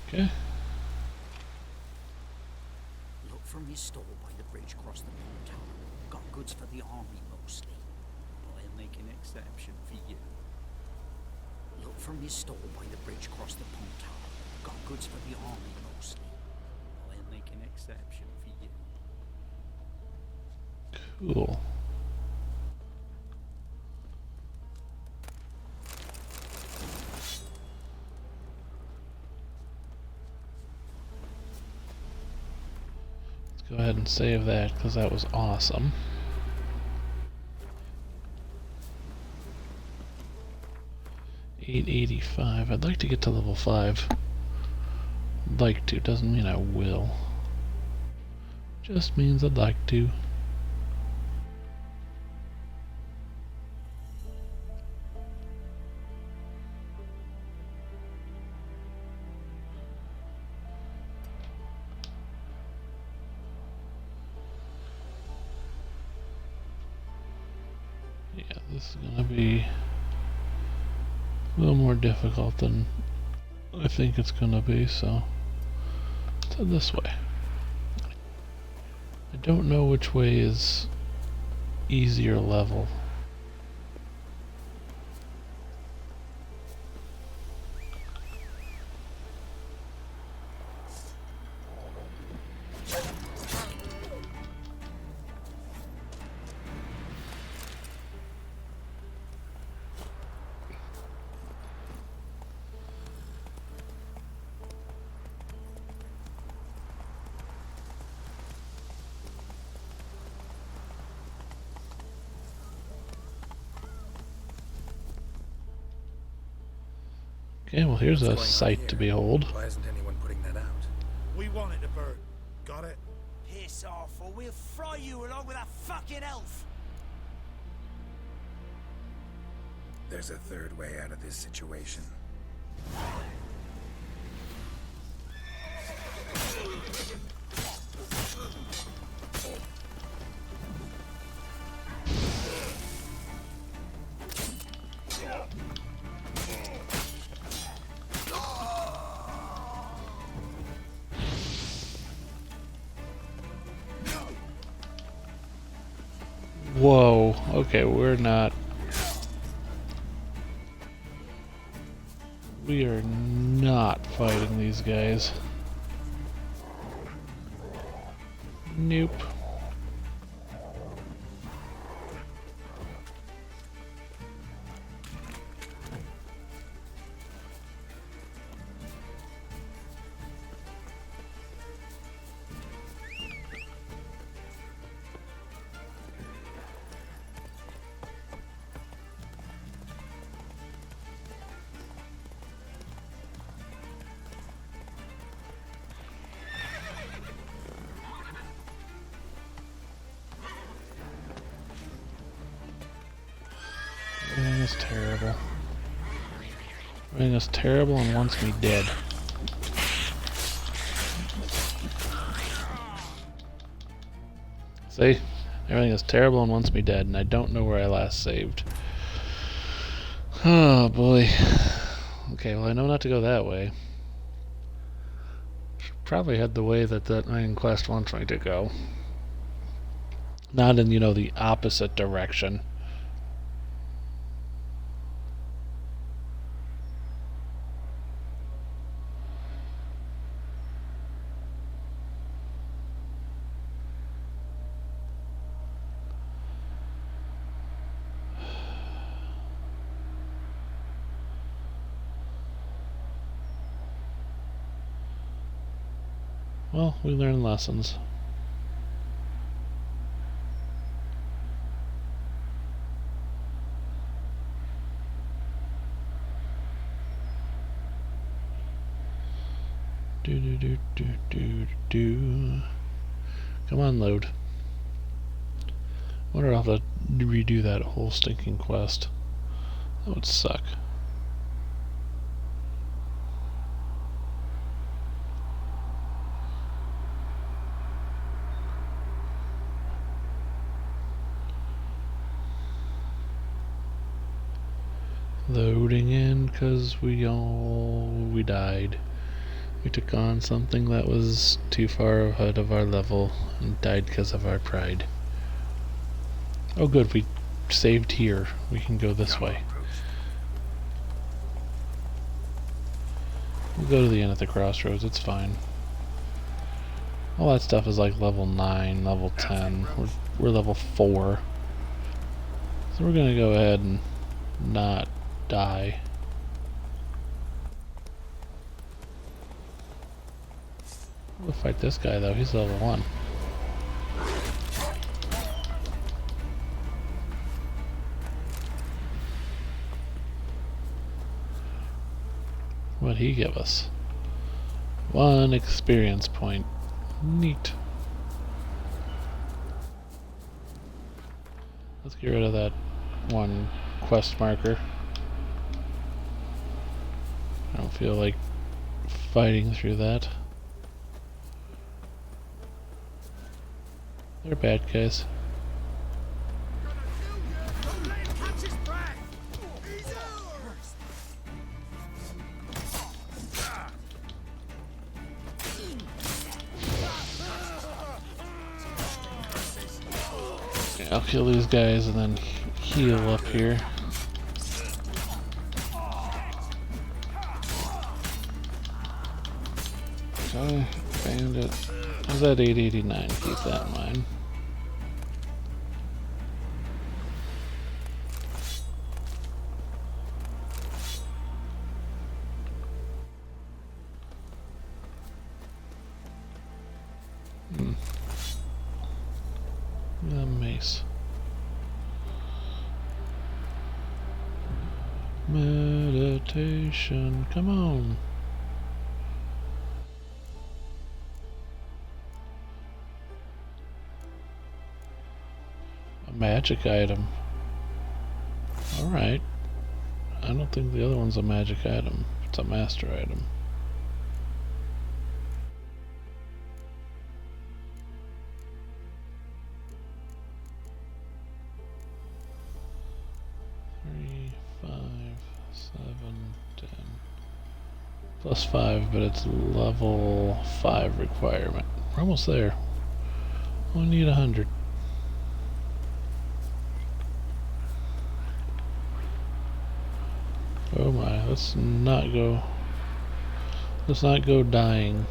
Okay. Look from your store by the bridge across the Moon Tower. Got goods for the army mostly. But I'll make an exception for you. Look from your store by the bridge across the Moon Tower. Got goods for the army mostly. But I'll make an exception for you. Cool. Go ahead and save that because that was awesome. $885. I'd like to get to level 5. Like to doesn't mean I will. Just means I'd like to. Yeah, this is gonna be a little more difficult than I think it's gonna be, so let's head this way. I don't know which way is easier level. Okay, well here's a sight to behold. Why isn't anyone putting that out? We want it to burn. Got it? Piss off, or we'll fry you along with that fucking elf! There's a third way out of this situation. Whoa, okay, we are not fighting these guys. Nope. Everything is terrible. Everything is terrible and wants me dead. See? Everything is terrible and wants me dead, and I don't know where I last saved. Oh boy. Okay, well I know not to go that way. Should probably head the way that main quest wants me to go. Not in, the opposite direction. Well, we learn lessons. Do. Come on, load. Wonder if I'll have to redo that whole stinking quest. That would suck. Loading in, cause we died. We took on something that was too far ahead of our level and died because of our pride. Oh good, we saved here. We can go this way. We'll go to the end of the crossroads, it's fine. All that stuff is like level 9, level 10. We're level 4. So we're gonna go ahead and not die. We'll fight this guy though, he's level 1. What'd he give us? 1 experience point. Neat. Let's get rid of that 1 quest marker. I don't feel like fighting through that. They're bad guys. Okay, I'll kill these guys and then heal up here. So, bandit. I was at 889, keep that in mind. The mace. Meditation, come on. A magic item. Alright. I don't think the other one's a magic item. It's a master item. +5, but it's level 5 requirement. We're almost there. Only need 100. Oh my, let's not go dying.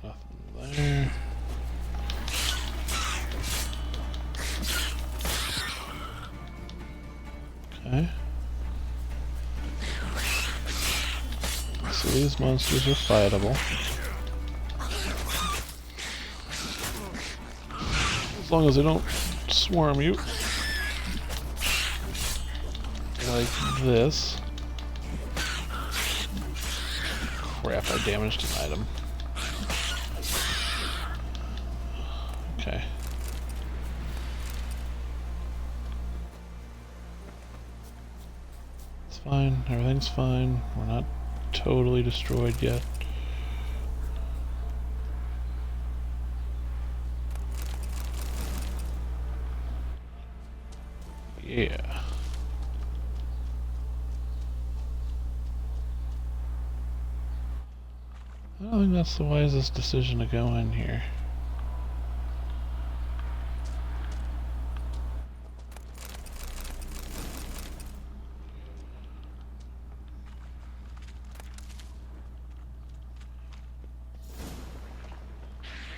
Nothing there. Okay. So these monsters are fightable. As long as they don't swarm you. Like this. Crap, I damaged an item. Okay. It's fine, everything's fine. We're not totally destroyed yet. I don't think that's the wisest decision to go in here.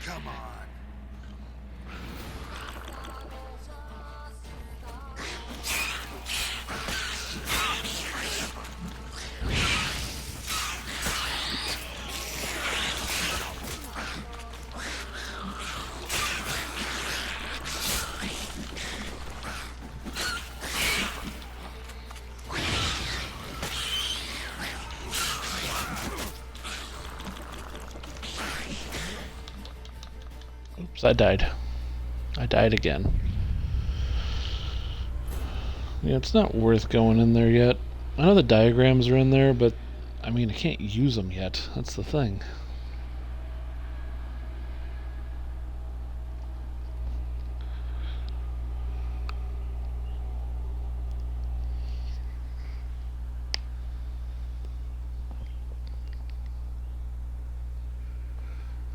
Come on. Oops, I died. I died again. Yeah, it's not worth going in there yet. I know the diagrams are in there, but I mean, I can't use them yet. That's the thing.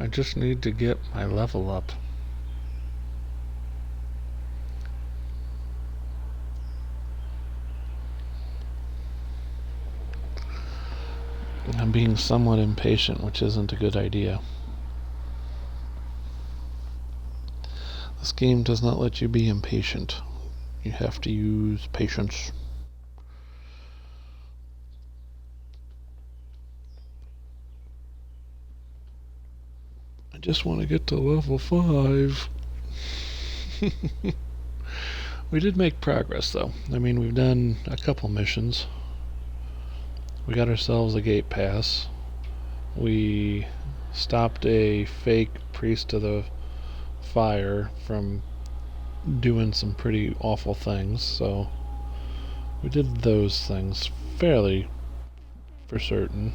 I just need to get my level up. I'm being somewhat impatient, which isn't a good idea. This game does not let you be impatient. You have to use patience. I just want to get to level 5. We did make progress, though. I mean, we've done a couple missions. We got ourselves a gate pass. We stopped a fake priest of the fire from doing some pretty awful things, so we did those things fairly for certain.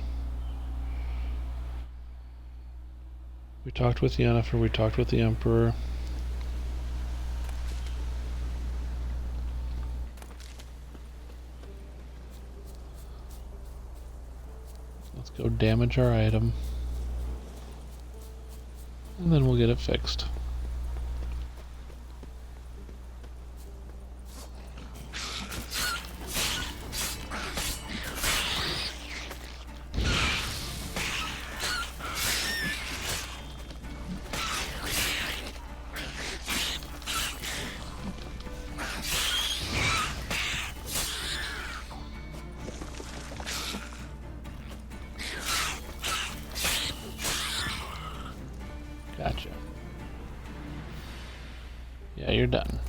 We talked with Yennefer, we talked with the Emperor. Let's go damage our item. And then we'll get it fixed. Gotcha. Yeah, you're done.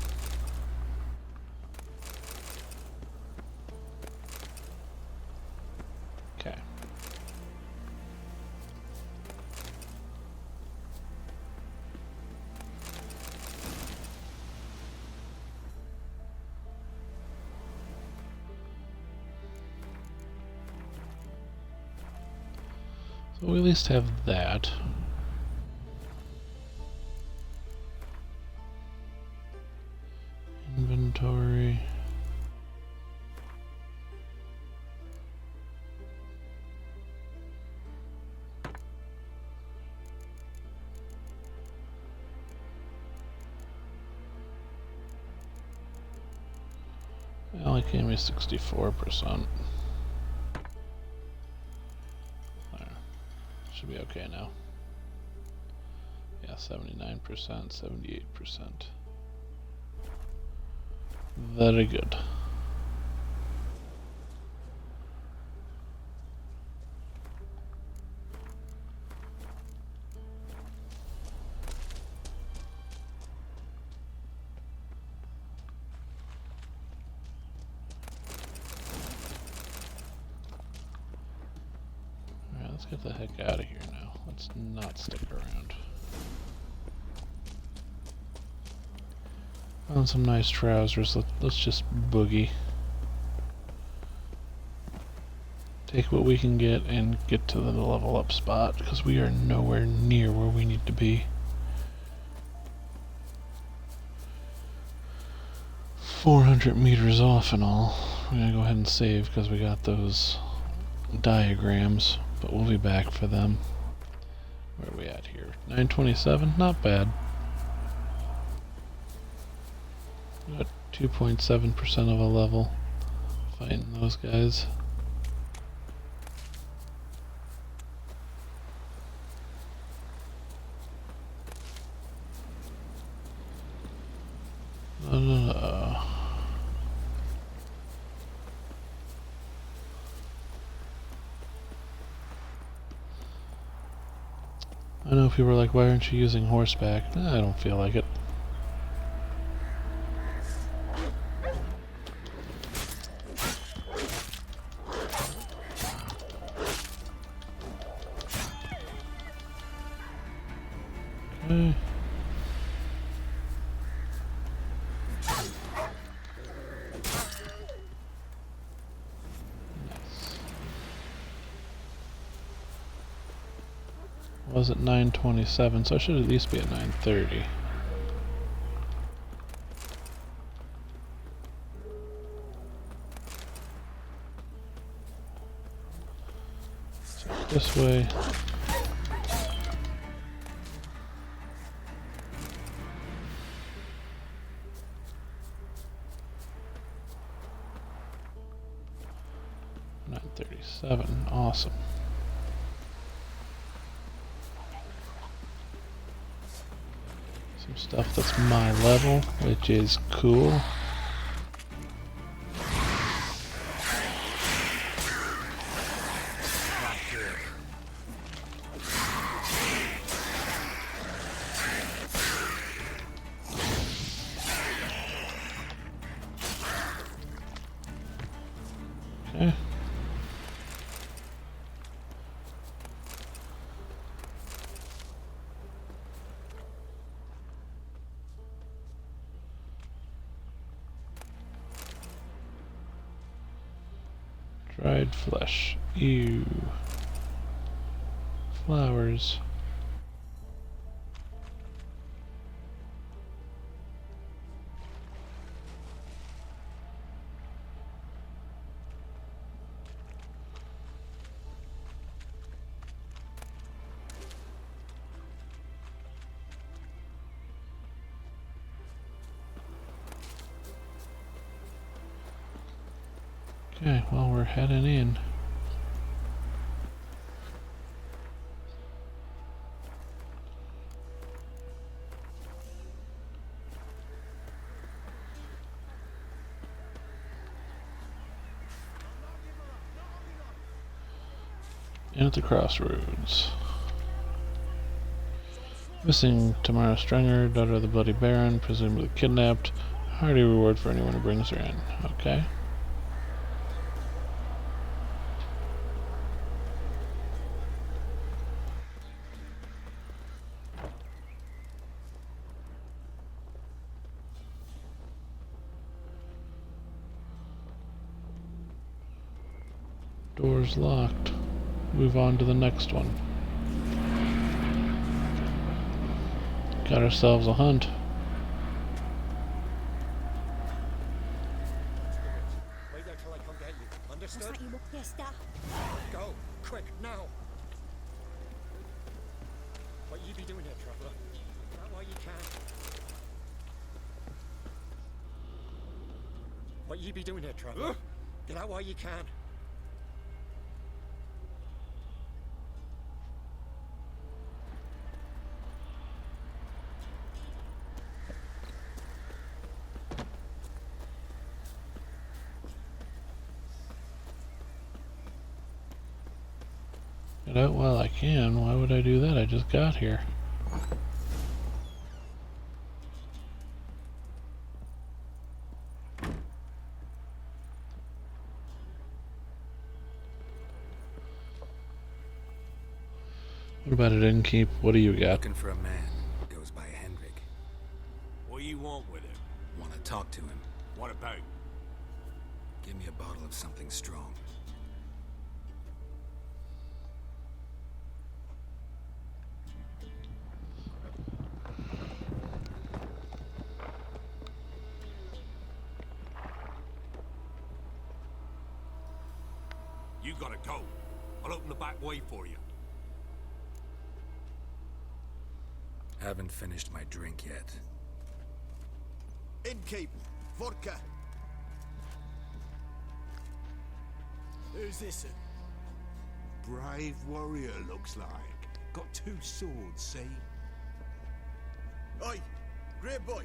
Okay. So we at least have that. Inventory. It only gave me 64%. There. Should be okay now. Yeah, 79%, 78%. Very good. Alright, let's get the heck out of here now. Let's not stick around. Found some nice trousers. Let's just boogie. Take what we can get and get to the level up spot, because we are nowhere near where we need to be. 400 meters off and all. We're gonna go ahead and save because we got those diagrams, but we'll be back for them. Where are we at here? 927? Not bad. Got 2.7% of a level fighting those guys. I know people are like, why aren't you using horseback? I don't feel like it. Okay. Was at 9:27, so I should at least be at 9:30. So this way. $937, awesome. Some stuff that's my level, which is cool. Okay. Dried flesh. Ew. Flowers. Okay, well, we're heading in. In at the crossroads. Missing Tamara Strenger, daughter of the Bloody Baron, presumably kidnapped. Hearty reward for anyone who brings her in. Okay. Door's locked. Move on to the next one. Got ourselves a hunt. Wait there till I come get you. Understood? Go, quick, now. What you be doing here, traveler? Not while you can. What you be doing here, traveler? Get out while you can. Get out while I can. Why would I do that? I just got here. What about it, Innkeep? What do you got? Looking for a man. Goes by Hendrik. What do you want with him? Want to talk to him. What about? Give me a bottle of something strong. You gotta go. I'll open the back way for you. Haven't finished my drink yet. Innkeep, vodka. Who's this? Brave warrior, looks like. Got 2 swords, see? Oi, grey boy.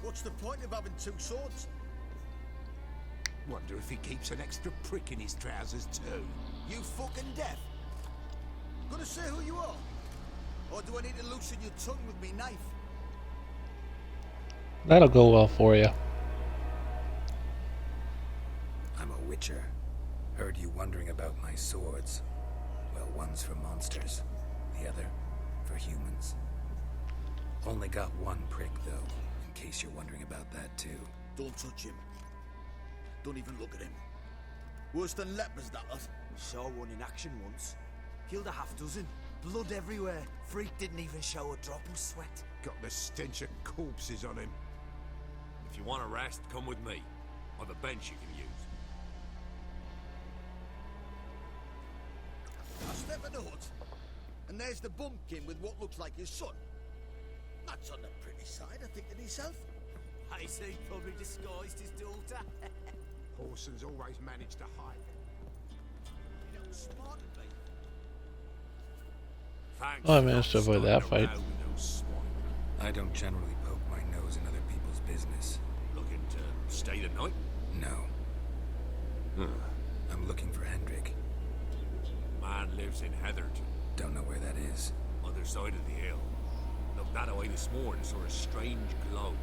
What's the point of having 2 swords? Wonder if he keeps an extra prick in his trousers too. You fucking deaf? Gonna say who you are? Or do I need to loosen your tongue with me knife? That'll go well for you. I'm a witcher. Heard you wondering about my swords. Well, one's for monsters, the other for humans. Only got 1 prick, though, in case you're wondering about that, too. Don't touch him. Don't even look at him. Worse than lepers, that lot. Saw one in action once. Killed a half dozen. Blood everywhere. Freak didn't even show a drop of sweat. Got the stench of corpses on him. If you want a rest, come with me. Or the bench you can use. I step in the hut, and there's the bumpkin with what looks like his son. That's on the pretty side, I think, to himself. I say probably disguised his daughter. Horson's always managed to hide. You know, smart of me. Thanks. Oh, I managed to avoid that fight. I don't generally poke my nose in other people's business. Looking to stay the night? No. I'm looking for Hendrik. Man lives in Heatherton. Don't know where that is. Other side of the hill. Looked that away this morning, saw a strange glow.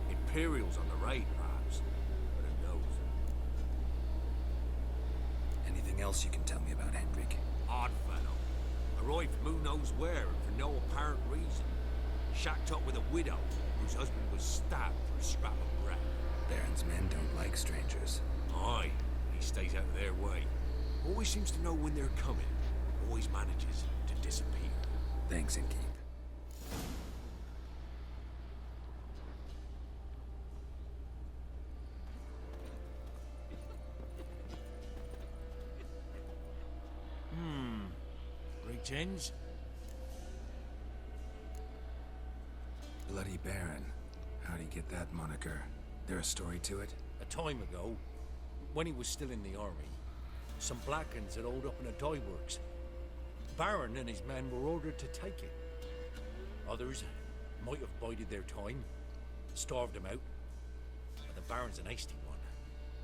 Imperials on the raid, perhaps. But who knows? Anything else you can tell me about Hendrik? Odd fellow. Arrived from who knows where and for no apparent reason. Shacked up with a widow whose husband was stabbed for a scrap of bread. Baron's men don't like strangers. Aye, he stays out of their way. Always seems to know when they're coming. Always manages to disappear. Thanks, Innkeep. Greetings. Bloody Baron. How'd he get that moniker? There a story to it? A time ago, when he was still in the army, some Blackens had holed up in a dye works. Baron and his men were ordered to take it. Others might have bided their time, starved him out. But the Baron's an hasty one,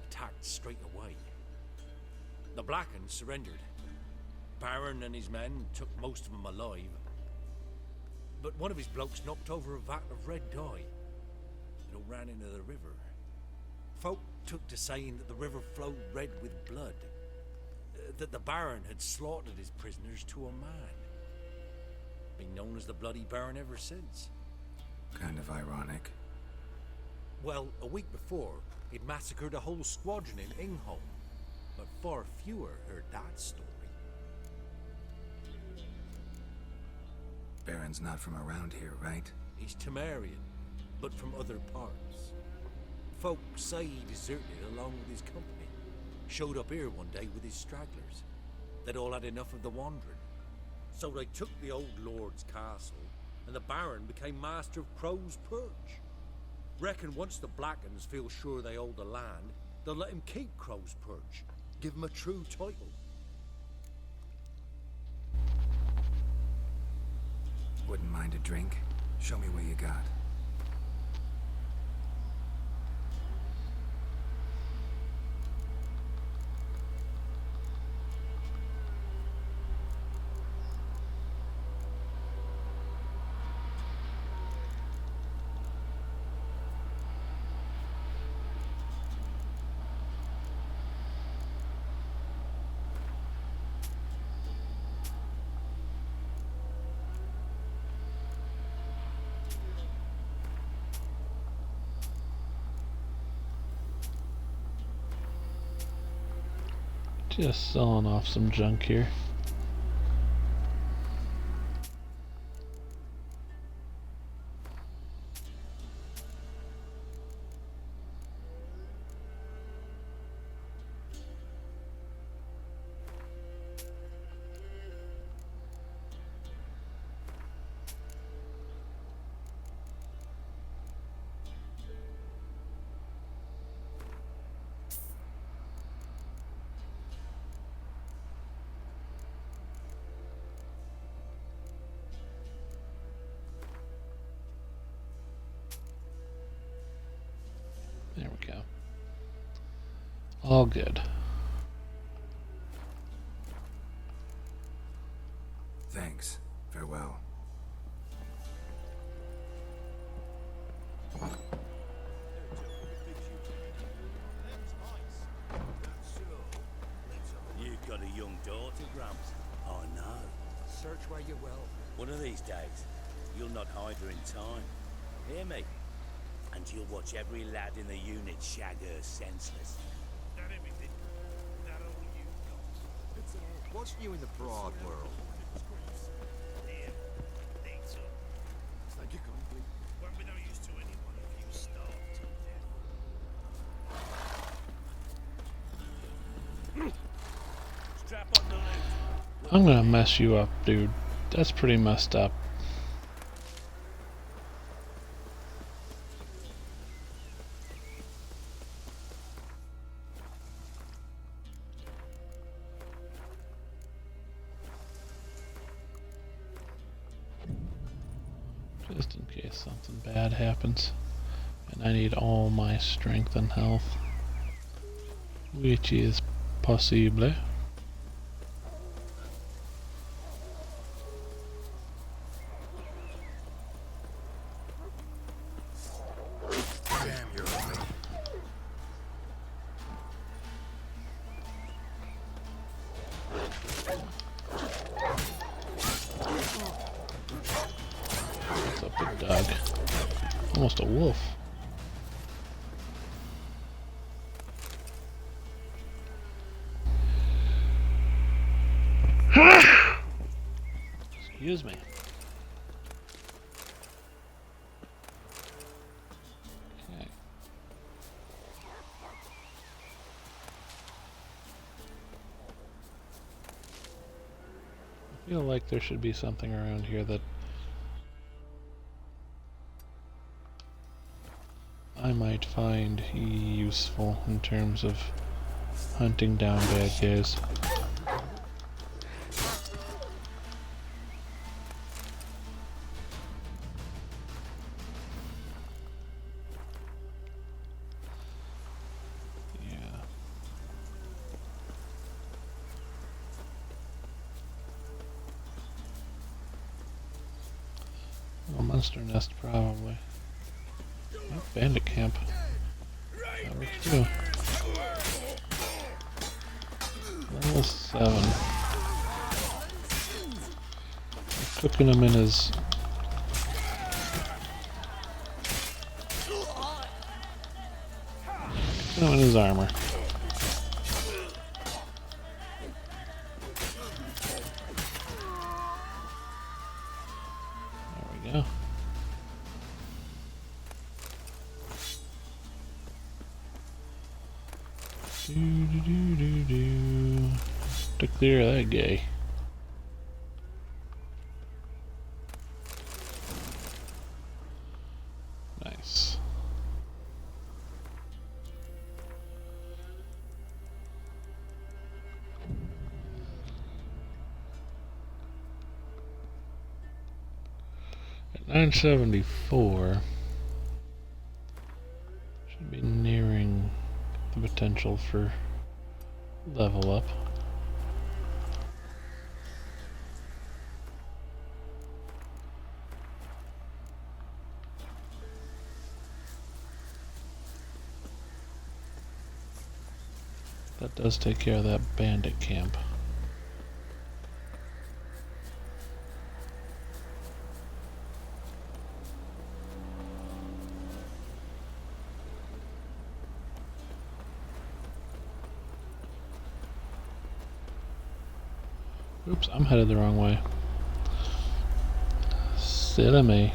attacked straight away. The Blackens surrendered. Baron and his men took most of them alive. But one of his blokes knocked over a vat of red dye. It all ran into the river. Folk took to saying that the river flowed red with blood. That the Baron had slaughtered his prisoners to a man. Been known as the Bloody Baron ever since. Kind of ironic. Well, a week before, he'd massacred a whole squadron in Ingholm. But far fewer heard that story. Baron's not from around here, right? He's Temerian, but from other parts. Folk say he deserted along with his company. Showed up here one day with his stragglers. They'd all had enough of the wandering. So they took the old lord's castle, and the Baron became master of Crow's Perch. Reckon once the Blackens feel sure they hold the land, they'll let him keep Crow's Perch. Give him a true title. Wouldn't mind a drink? Show me what you got. Just selling off some junk here. All good. Thanks. Farewell. You've got a young daughter, Gramps. I know. Search where you will. One of these days, you'll not hide her in time. Hear me? And you'll watch every lad in the unit shag her senseless. Not everything. Not all you got. What's new in the broad world? Yeah, think so. Thank you kindly. Won't be no use to anyone if you starve to death. Strap on the loot. I'm gonna mess you up, dude. That's pretty messed up. Just in case something bad happens. And I need all my strength and health. Which is possible. That's a big dog. Almost a wolf. Excuse me. Okay. I feel like there should be something around here that I might find useful in terms of hunting down bad guys. Monster nest, probably. Oh, bandit camp. That works too. Level 7. I'm cooking him in his... Cooking him in his armor. There we go. To clear that guy. Nice. At 974, should be nearing the potential for level up. That does take care of that bandit camp. Oops, I'm headed the wrong way. Silly me.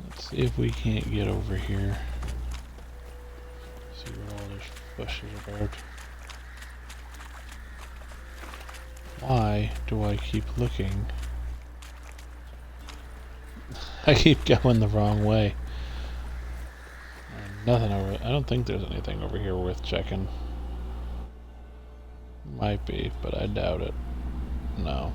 Let's see if we can't get over here. See what all this fuss is about. Why do I keep looking I keep going the wrong way. Nothing over... I don't think there's anything over here worth checking. Might be, but I doubt it. No.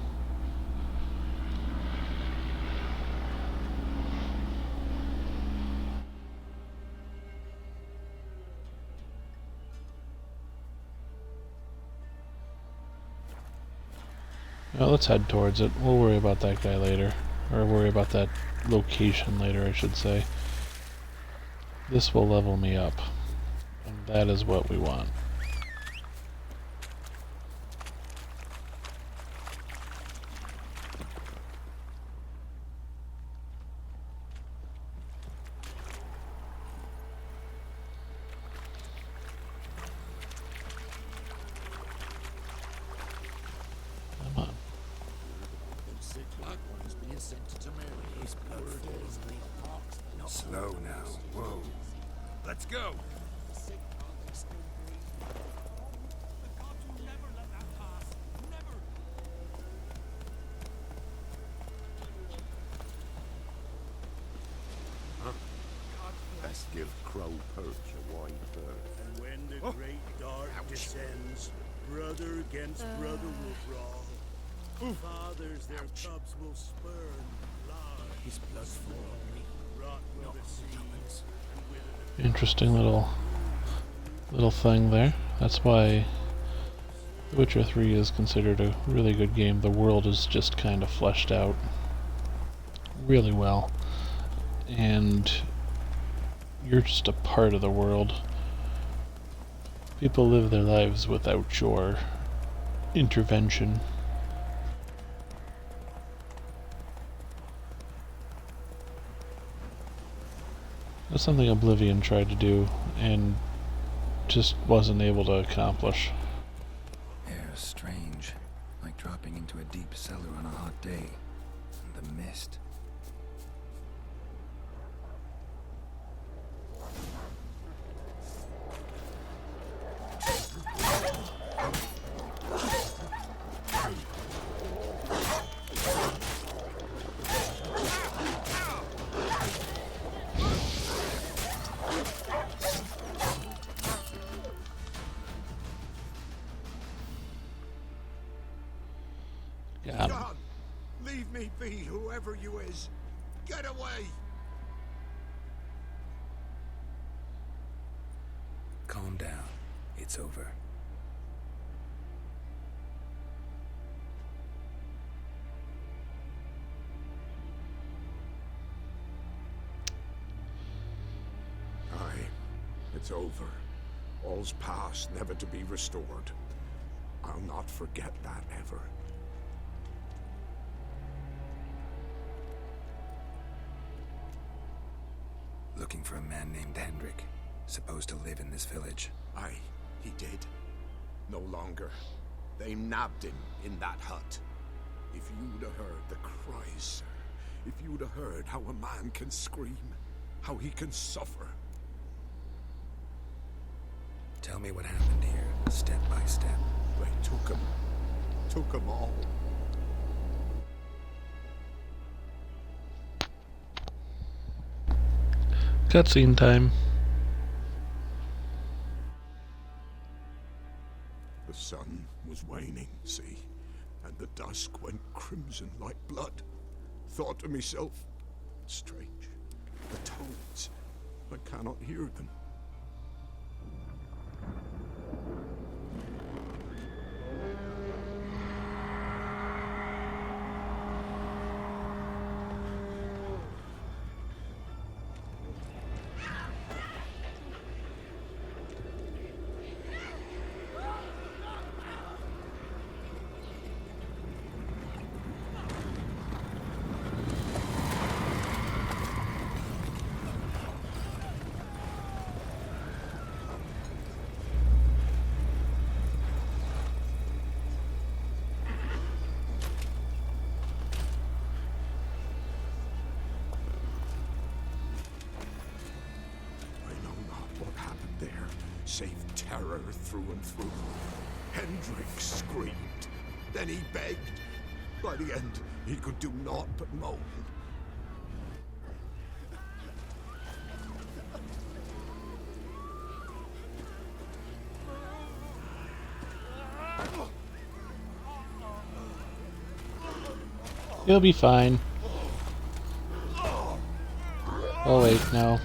Well, let's head towards it. We'll worry about that guy later. Or worry about that location later, I should say. This will level me up. And that is what we want. Slow now. Whoa. Let's go. Best give Crow Perch a wide berth. And when the great dark descends, brother against brother will brawl. Fathers their cubs will spurn. His blood's full on me. Rot will the seas. Interesting little thing there. That's why The Witcher 3 is considered a really good game. The world is just kind of fleshed out really well, and you're just a part of the world. People live their lives without your intervention. That's something Oblivion tried to do and just wasn't able to accomplish. Air strange, like dropping into a deep cellar on a hot day. And the mist. John, leave me be, whoever you is. Get away! Calm down. It's over. Aye, it's over. All's past, never to be restored. I'll not forget that ever. Looking for a man named Hendrik, supposed to live in this village. Aye, he did. No longer. They nabbed him in that hut. If you'd have heard the cries, sir. If you'd have heard how a man can scream, how he can suffer. Tell me what happened here, step by step. They took him. Took him all. Cutscene time. The sun was waning, see, and the dusk went crimson like blood. Thought to myself, strange, the toads, I cannot hear them. Save terror through and through. Hendrik screamed. Then he begged. By the end, he could do naught but moan. He'll be fine. Oh wait, no,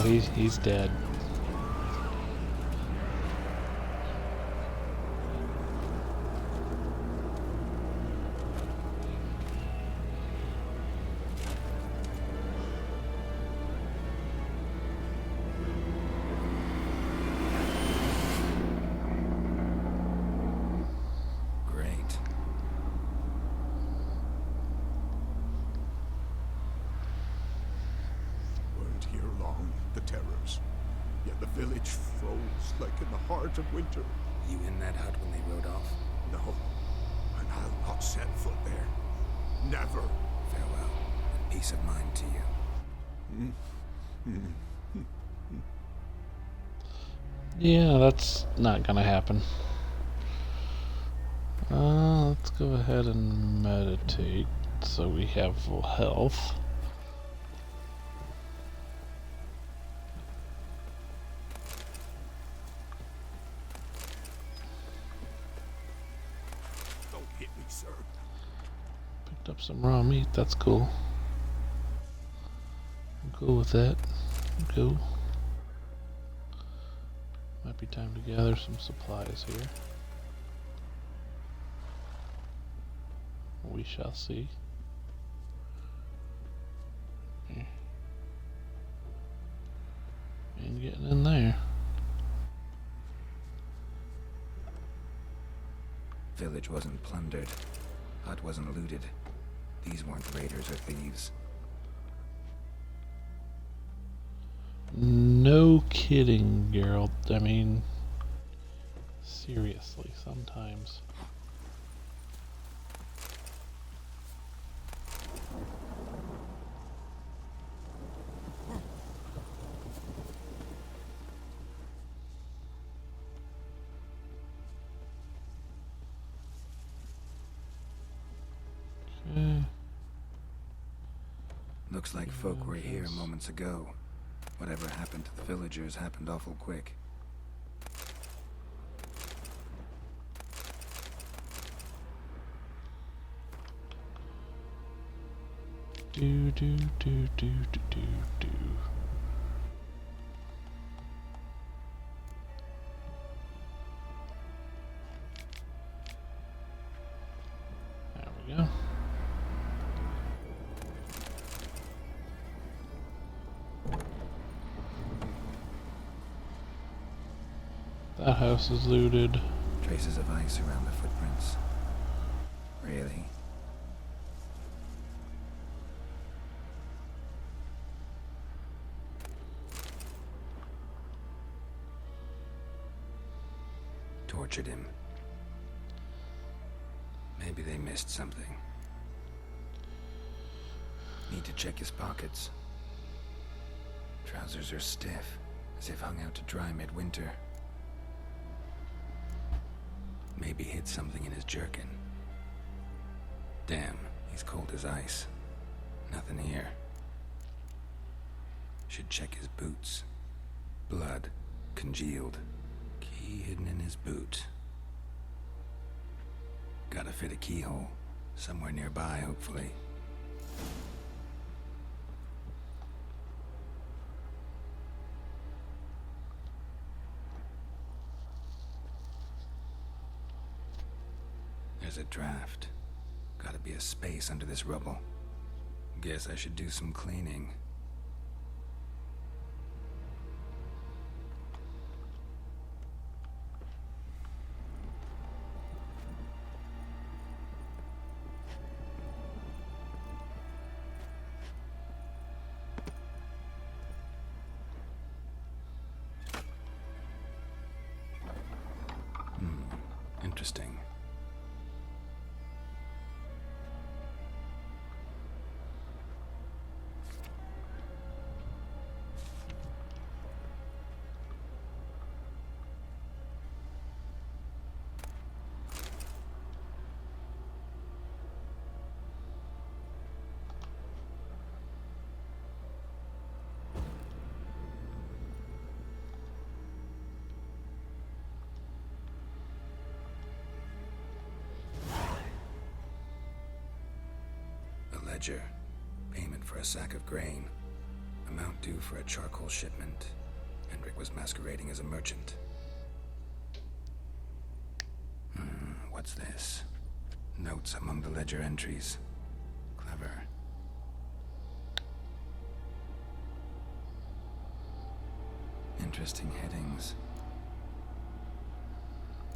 he's dead. Village froze like in the heart of winter. You in that hut when they rode off? No, and I'll not set foot there. Never. Farewell, and peace of mind to you. Yeah, that's not gonna happen. Let's go ahead and meditate so we have full health. Picked up some raw meat, that's cool. I'm cool with that. I'm cool. Might be time to gather some supplies here. We shall see. And getting in there. Village wasn't plundered. Hut wasn't looted. These weren't raiders or thieves. No kidding, Geralt. I mean, seriously, sometimes. Looks like folk were here moments ago. Whatever happened to the villagers happened awful quick. Do do do do do do do. There we go. That house is looted. Traces of ice around the footprints. Really? Tortured him. Maybe they missed something. Need to check his pockets. Trousers are stiff, as if hung out to dry midwinter. Maybe hid something in his jerkin. Damn, he's cold as ice. Nothing here. Should check his boots. Blood, congealed. Key hidden in his boot. Gotta fit a keyhole. Somewhere nearby, hopefully. There's a draft. Gotta be a space under this rubble. Guess I should do some cleaning. Interesting. ledger. Payment for a sack of grain. Amount due for a charcoal shipment. Hendrik was masquerading as a merchant. What's this? Notes among the ledger entries. Clever. Interesting headings.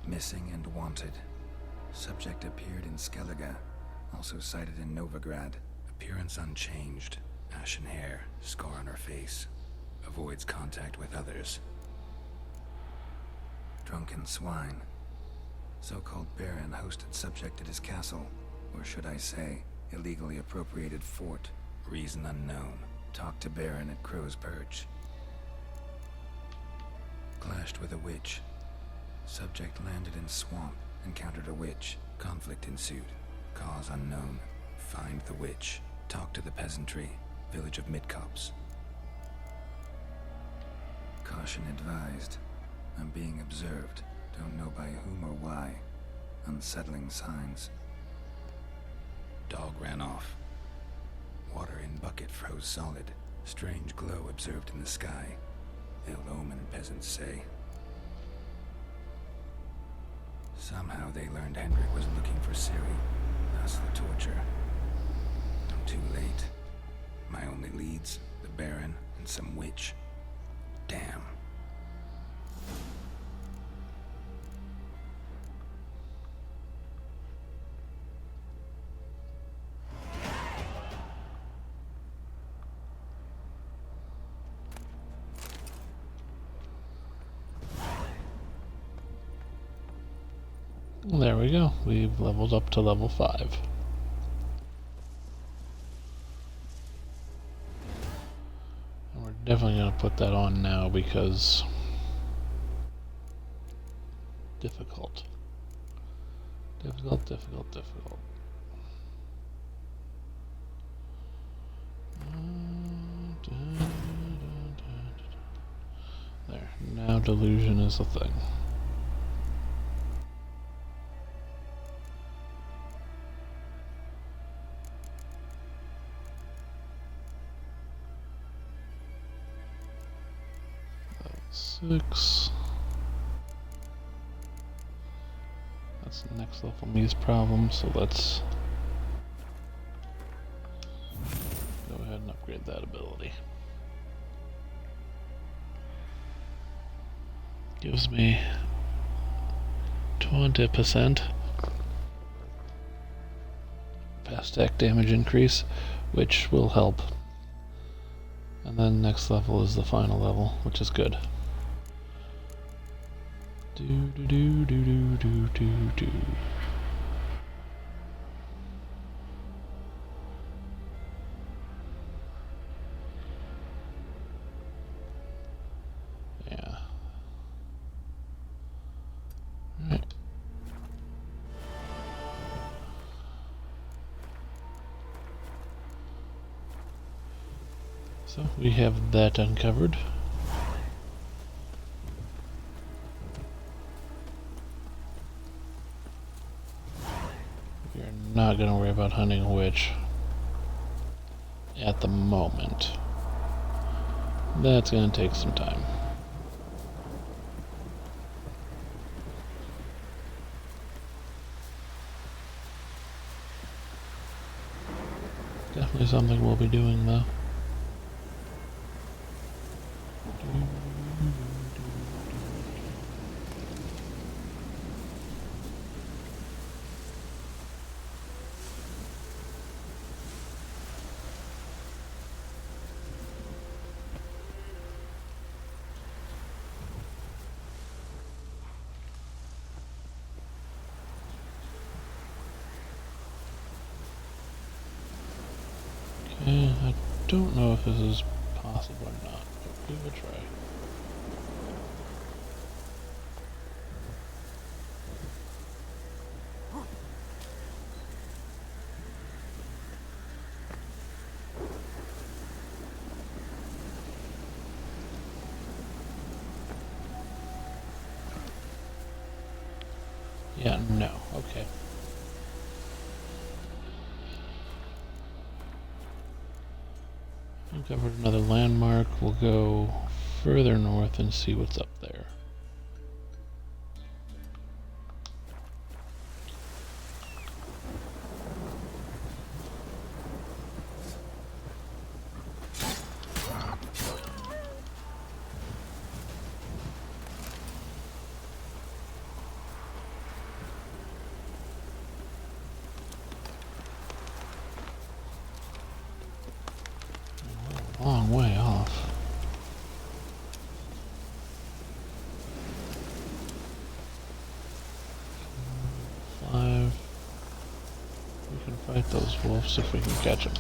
Missing and wanted. Subject appeared in Skellige. Also cited in Novigrad. Appearance unchanged. Ashen hair. Scar on her face. Avoids contact with others. Drunken swine. So-called Baron hosted subject at his castle. Or should I say, illegally appropriated fort. Reason unknown. Talked to Baron at Crow's Perch. Clashed with a witch. Subject landed in swamp. Encountered a witch. Conflict ensued. Cause unknown. Find the witch. Talk to the peasantry. Village of Midcopse. Caution advised. I'm being observed. Don't know by whom or why. Unsettling signs. Dog ran off. Water in bucket froze solid. Strange glow observed in the sky. Ill omen, peasants say. Somehow they learned Hendrik was looking for Ciri. Thus the torture. I'm too late. My only leads, the Baron and some witch. Damn. There we go. We've leveled up to level 5. And we're definitely going to put that on now because difficult. Difficult. There. Now delusion is a thing. Six. That's the next level Me's problem, so let's go ahead and upgrade that ability. Gives me 20% fast attack damage increase, which will help. And then next level is the final level, which is good. Do. Yeah. Right. So we have that uncovered. Not gonna worry about hunting a witch at the moment. That's gonna take some time. Definitely something we'll be doing though. I don't know if this is possible or not, but give it a try. Yeah, no, okay. Covered another landmark. We'll go further north and see what's up there. Long way off. Five. We can fight those wolves if we can catch them.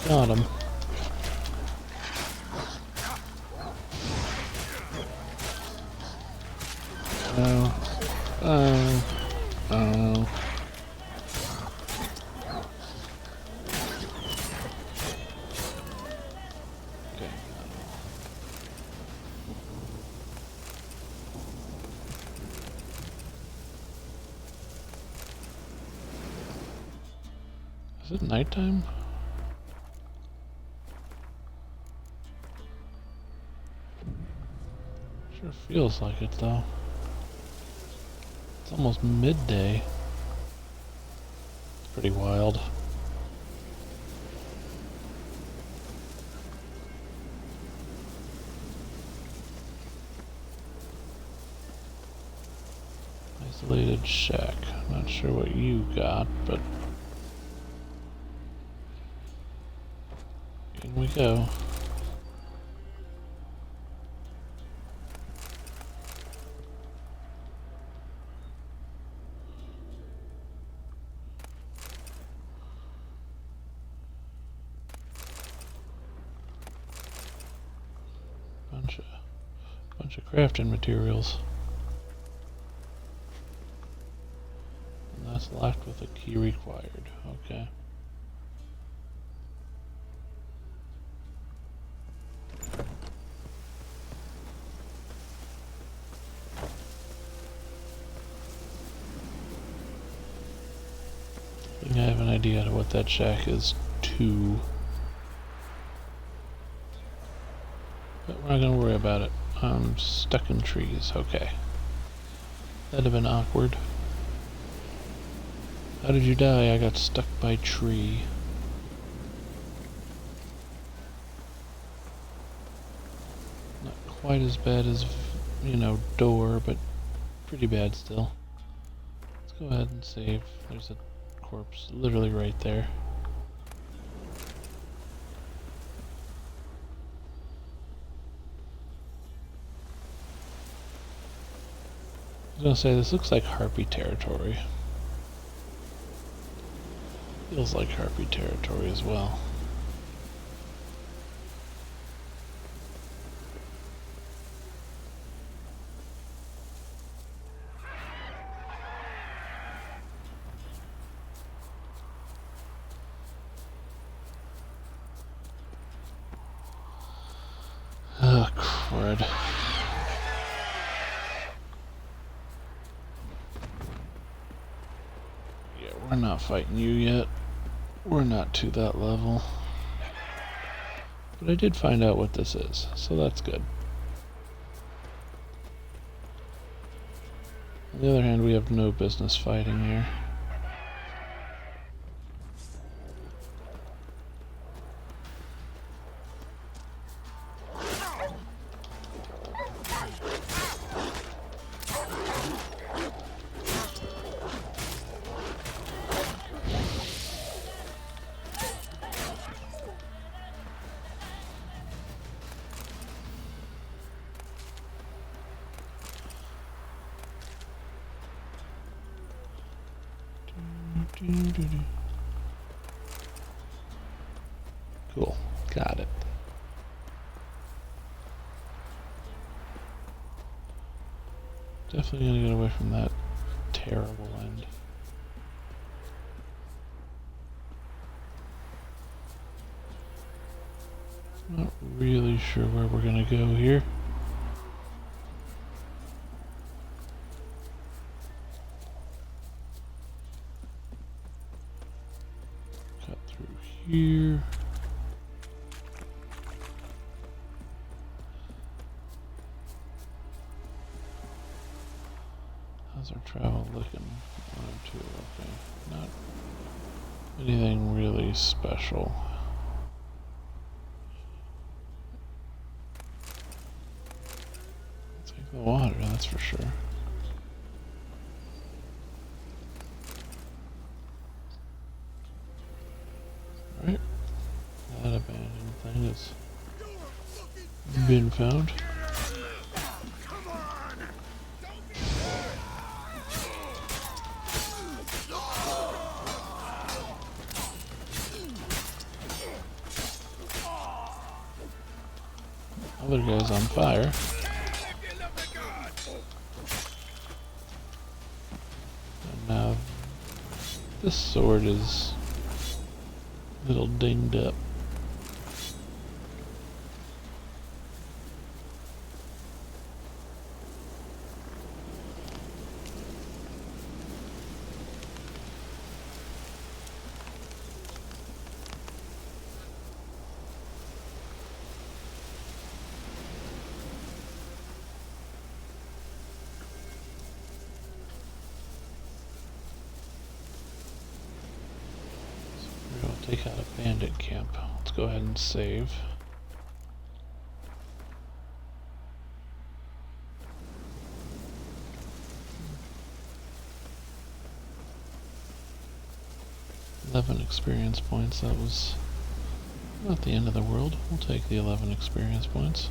Got him. Oh. Is it nighttime? Sure feels like it though. It's almost midday. It's pretty wild. Isolated shack. Not sure what you got, but in we go. Bunch of crafting materials. And that's locked with a key required. Okay. I think I have an idea of what that shack is to. But we're not gonna worry about it. I'm stuck in trees. Okay. That'd have been awkward. How did you die? I got stuck by a tree. Not quite as bad as, you know, door, but pretty bad still. Let's go ahead and save. There's a corpse literally right there. I was gonna say, this looks like Harpy territory. Feels like Harpy territory as well. Oh, crud. We're not fighting you yet. We're not to that level. But I did find out what this is, so that's good. On the other hand, we have no business fighting here. Cool. Got it. Definitely gonna get away from that terrible end. Not really sure where we're gonna go here. Cut through here. How's our travel looking? 1 or 2, okay. Not anything really special. Take the water, that's for sure. Alright. That abandoned thing has been found. Other guy's on fire. And now this sword is a little dinged up. Take out a bandit camp. Let's go ahead and save. $11 experience points. That was not the end of the world. We'll take the 11 experience points.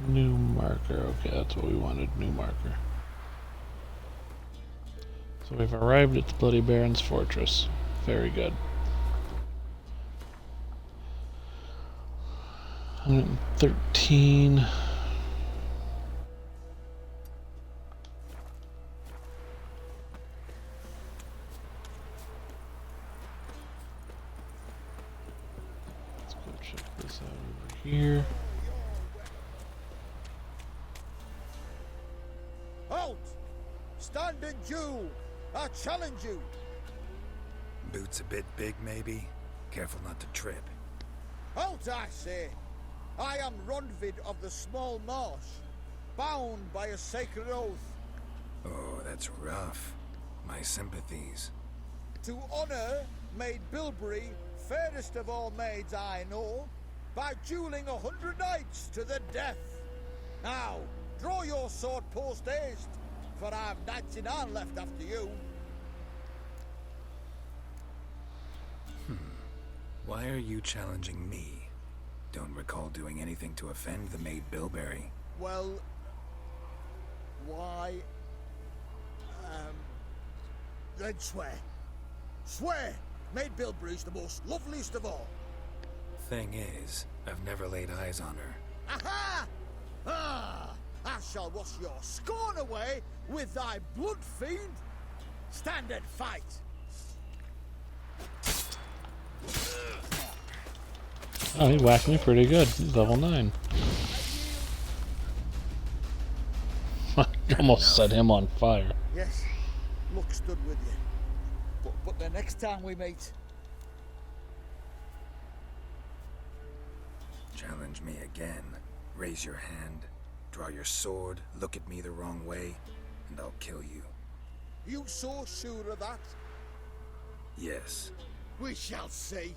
New marker. Okay, that's what we wanted. New marker. So we've arrived at the Bloody Baron's fortress. Very good. 113. Let's go check this out over here. Halt! Standing Jew! I challenge you! Boots a bit big, maybe? Careful not to trip. Halt, I say! I am Ronvid of the Small Marsh, bound by a sacred oath. Oh, that's rough. My sympathies. To honor Maid Bilberry, fairest of all maids I know, by dueling 100 knights to the death. Now, draw your sword post haste, for I've 99 left after you. Why are you challenging me? Don't recall doing anything to offend the Maid Bilberry. Well, why? Then swear. Swear! Maid Bilberry's the most loveliest of all. Thing is, I've never laid eyes on her. Aha! Ah! I shall wash your scorn away with thy blood fiend. Stand and fight. Oh, he whacked me pretty good. He's level 9. Almost set him on fire. Yes, luck stood with you. But the next time we meet... Challenge me again. Raise your hand, draw your sword, look at me the wrong way, and I'll kill you. You so sure of that? Yes. We shall see.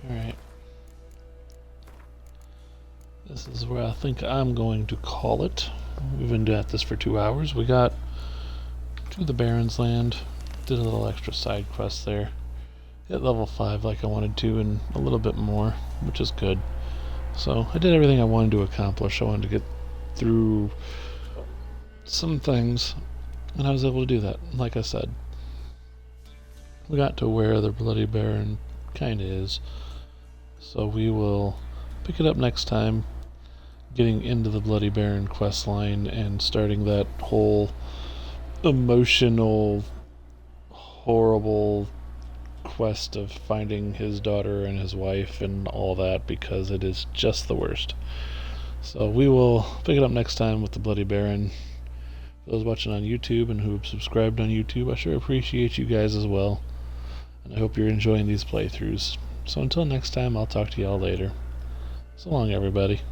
Alright. This is where I think I'm going to call it. We've been at this for 2 hours. We got to the Baron's Land. Did a little extra side quest there. Hit level 5 like I wanted to, and a little bit more, which is good. So I did everything I wanted to accomplish. I wanted to get through some things, and I was able to do that, like I said. We got to where the Bloody Baron kinda is. So we will pick it up next time, getting into the Bloody Baron quest line and starting that whole emotional, horrible quest of finding his daughter and his wife and all that, because it is just the worst. So we will pick it up next time with the Bloody Baron. Those watching on YouTube and who have subscribed on YouTube, I sure appreciate you guys as well. And I hope you're enjoying these playthroughs. So until next time, I'll talk to y'all later. So long, everybody.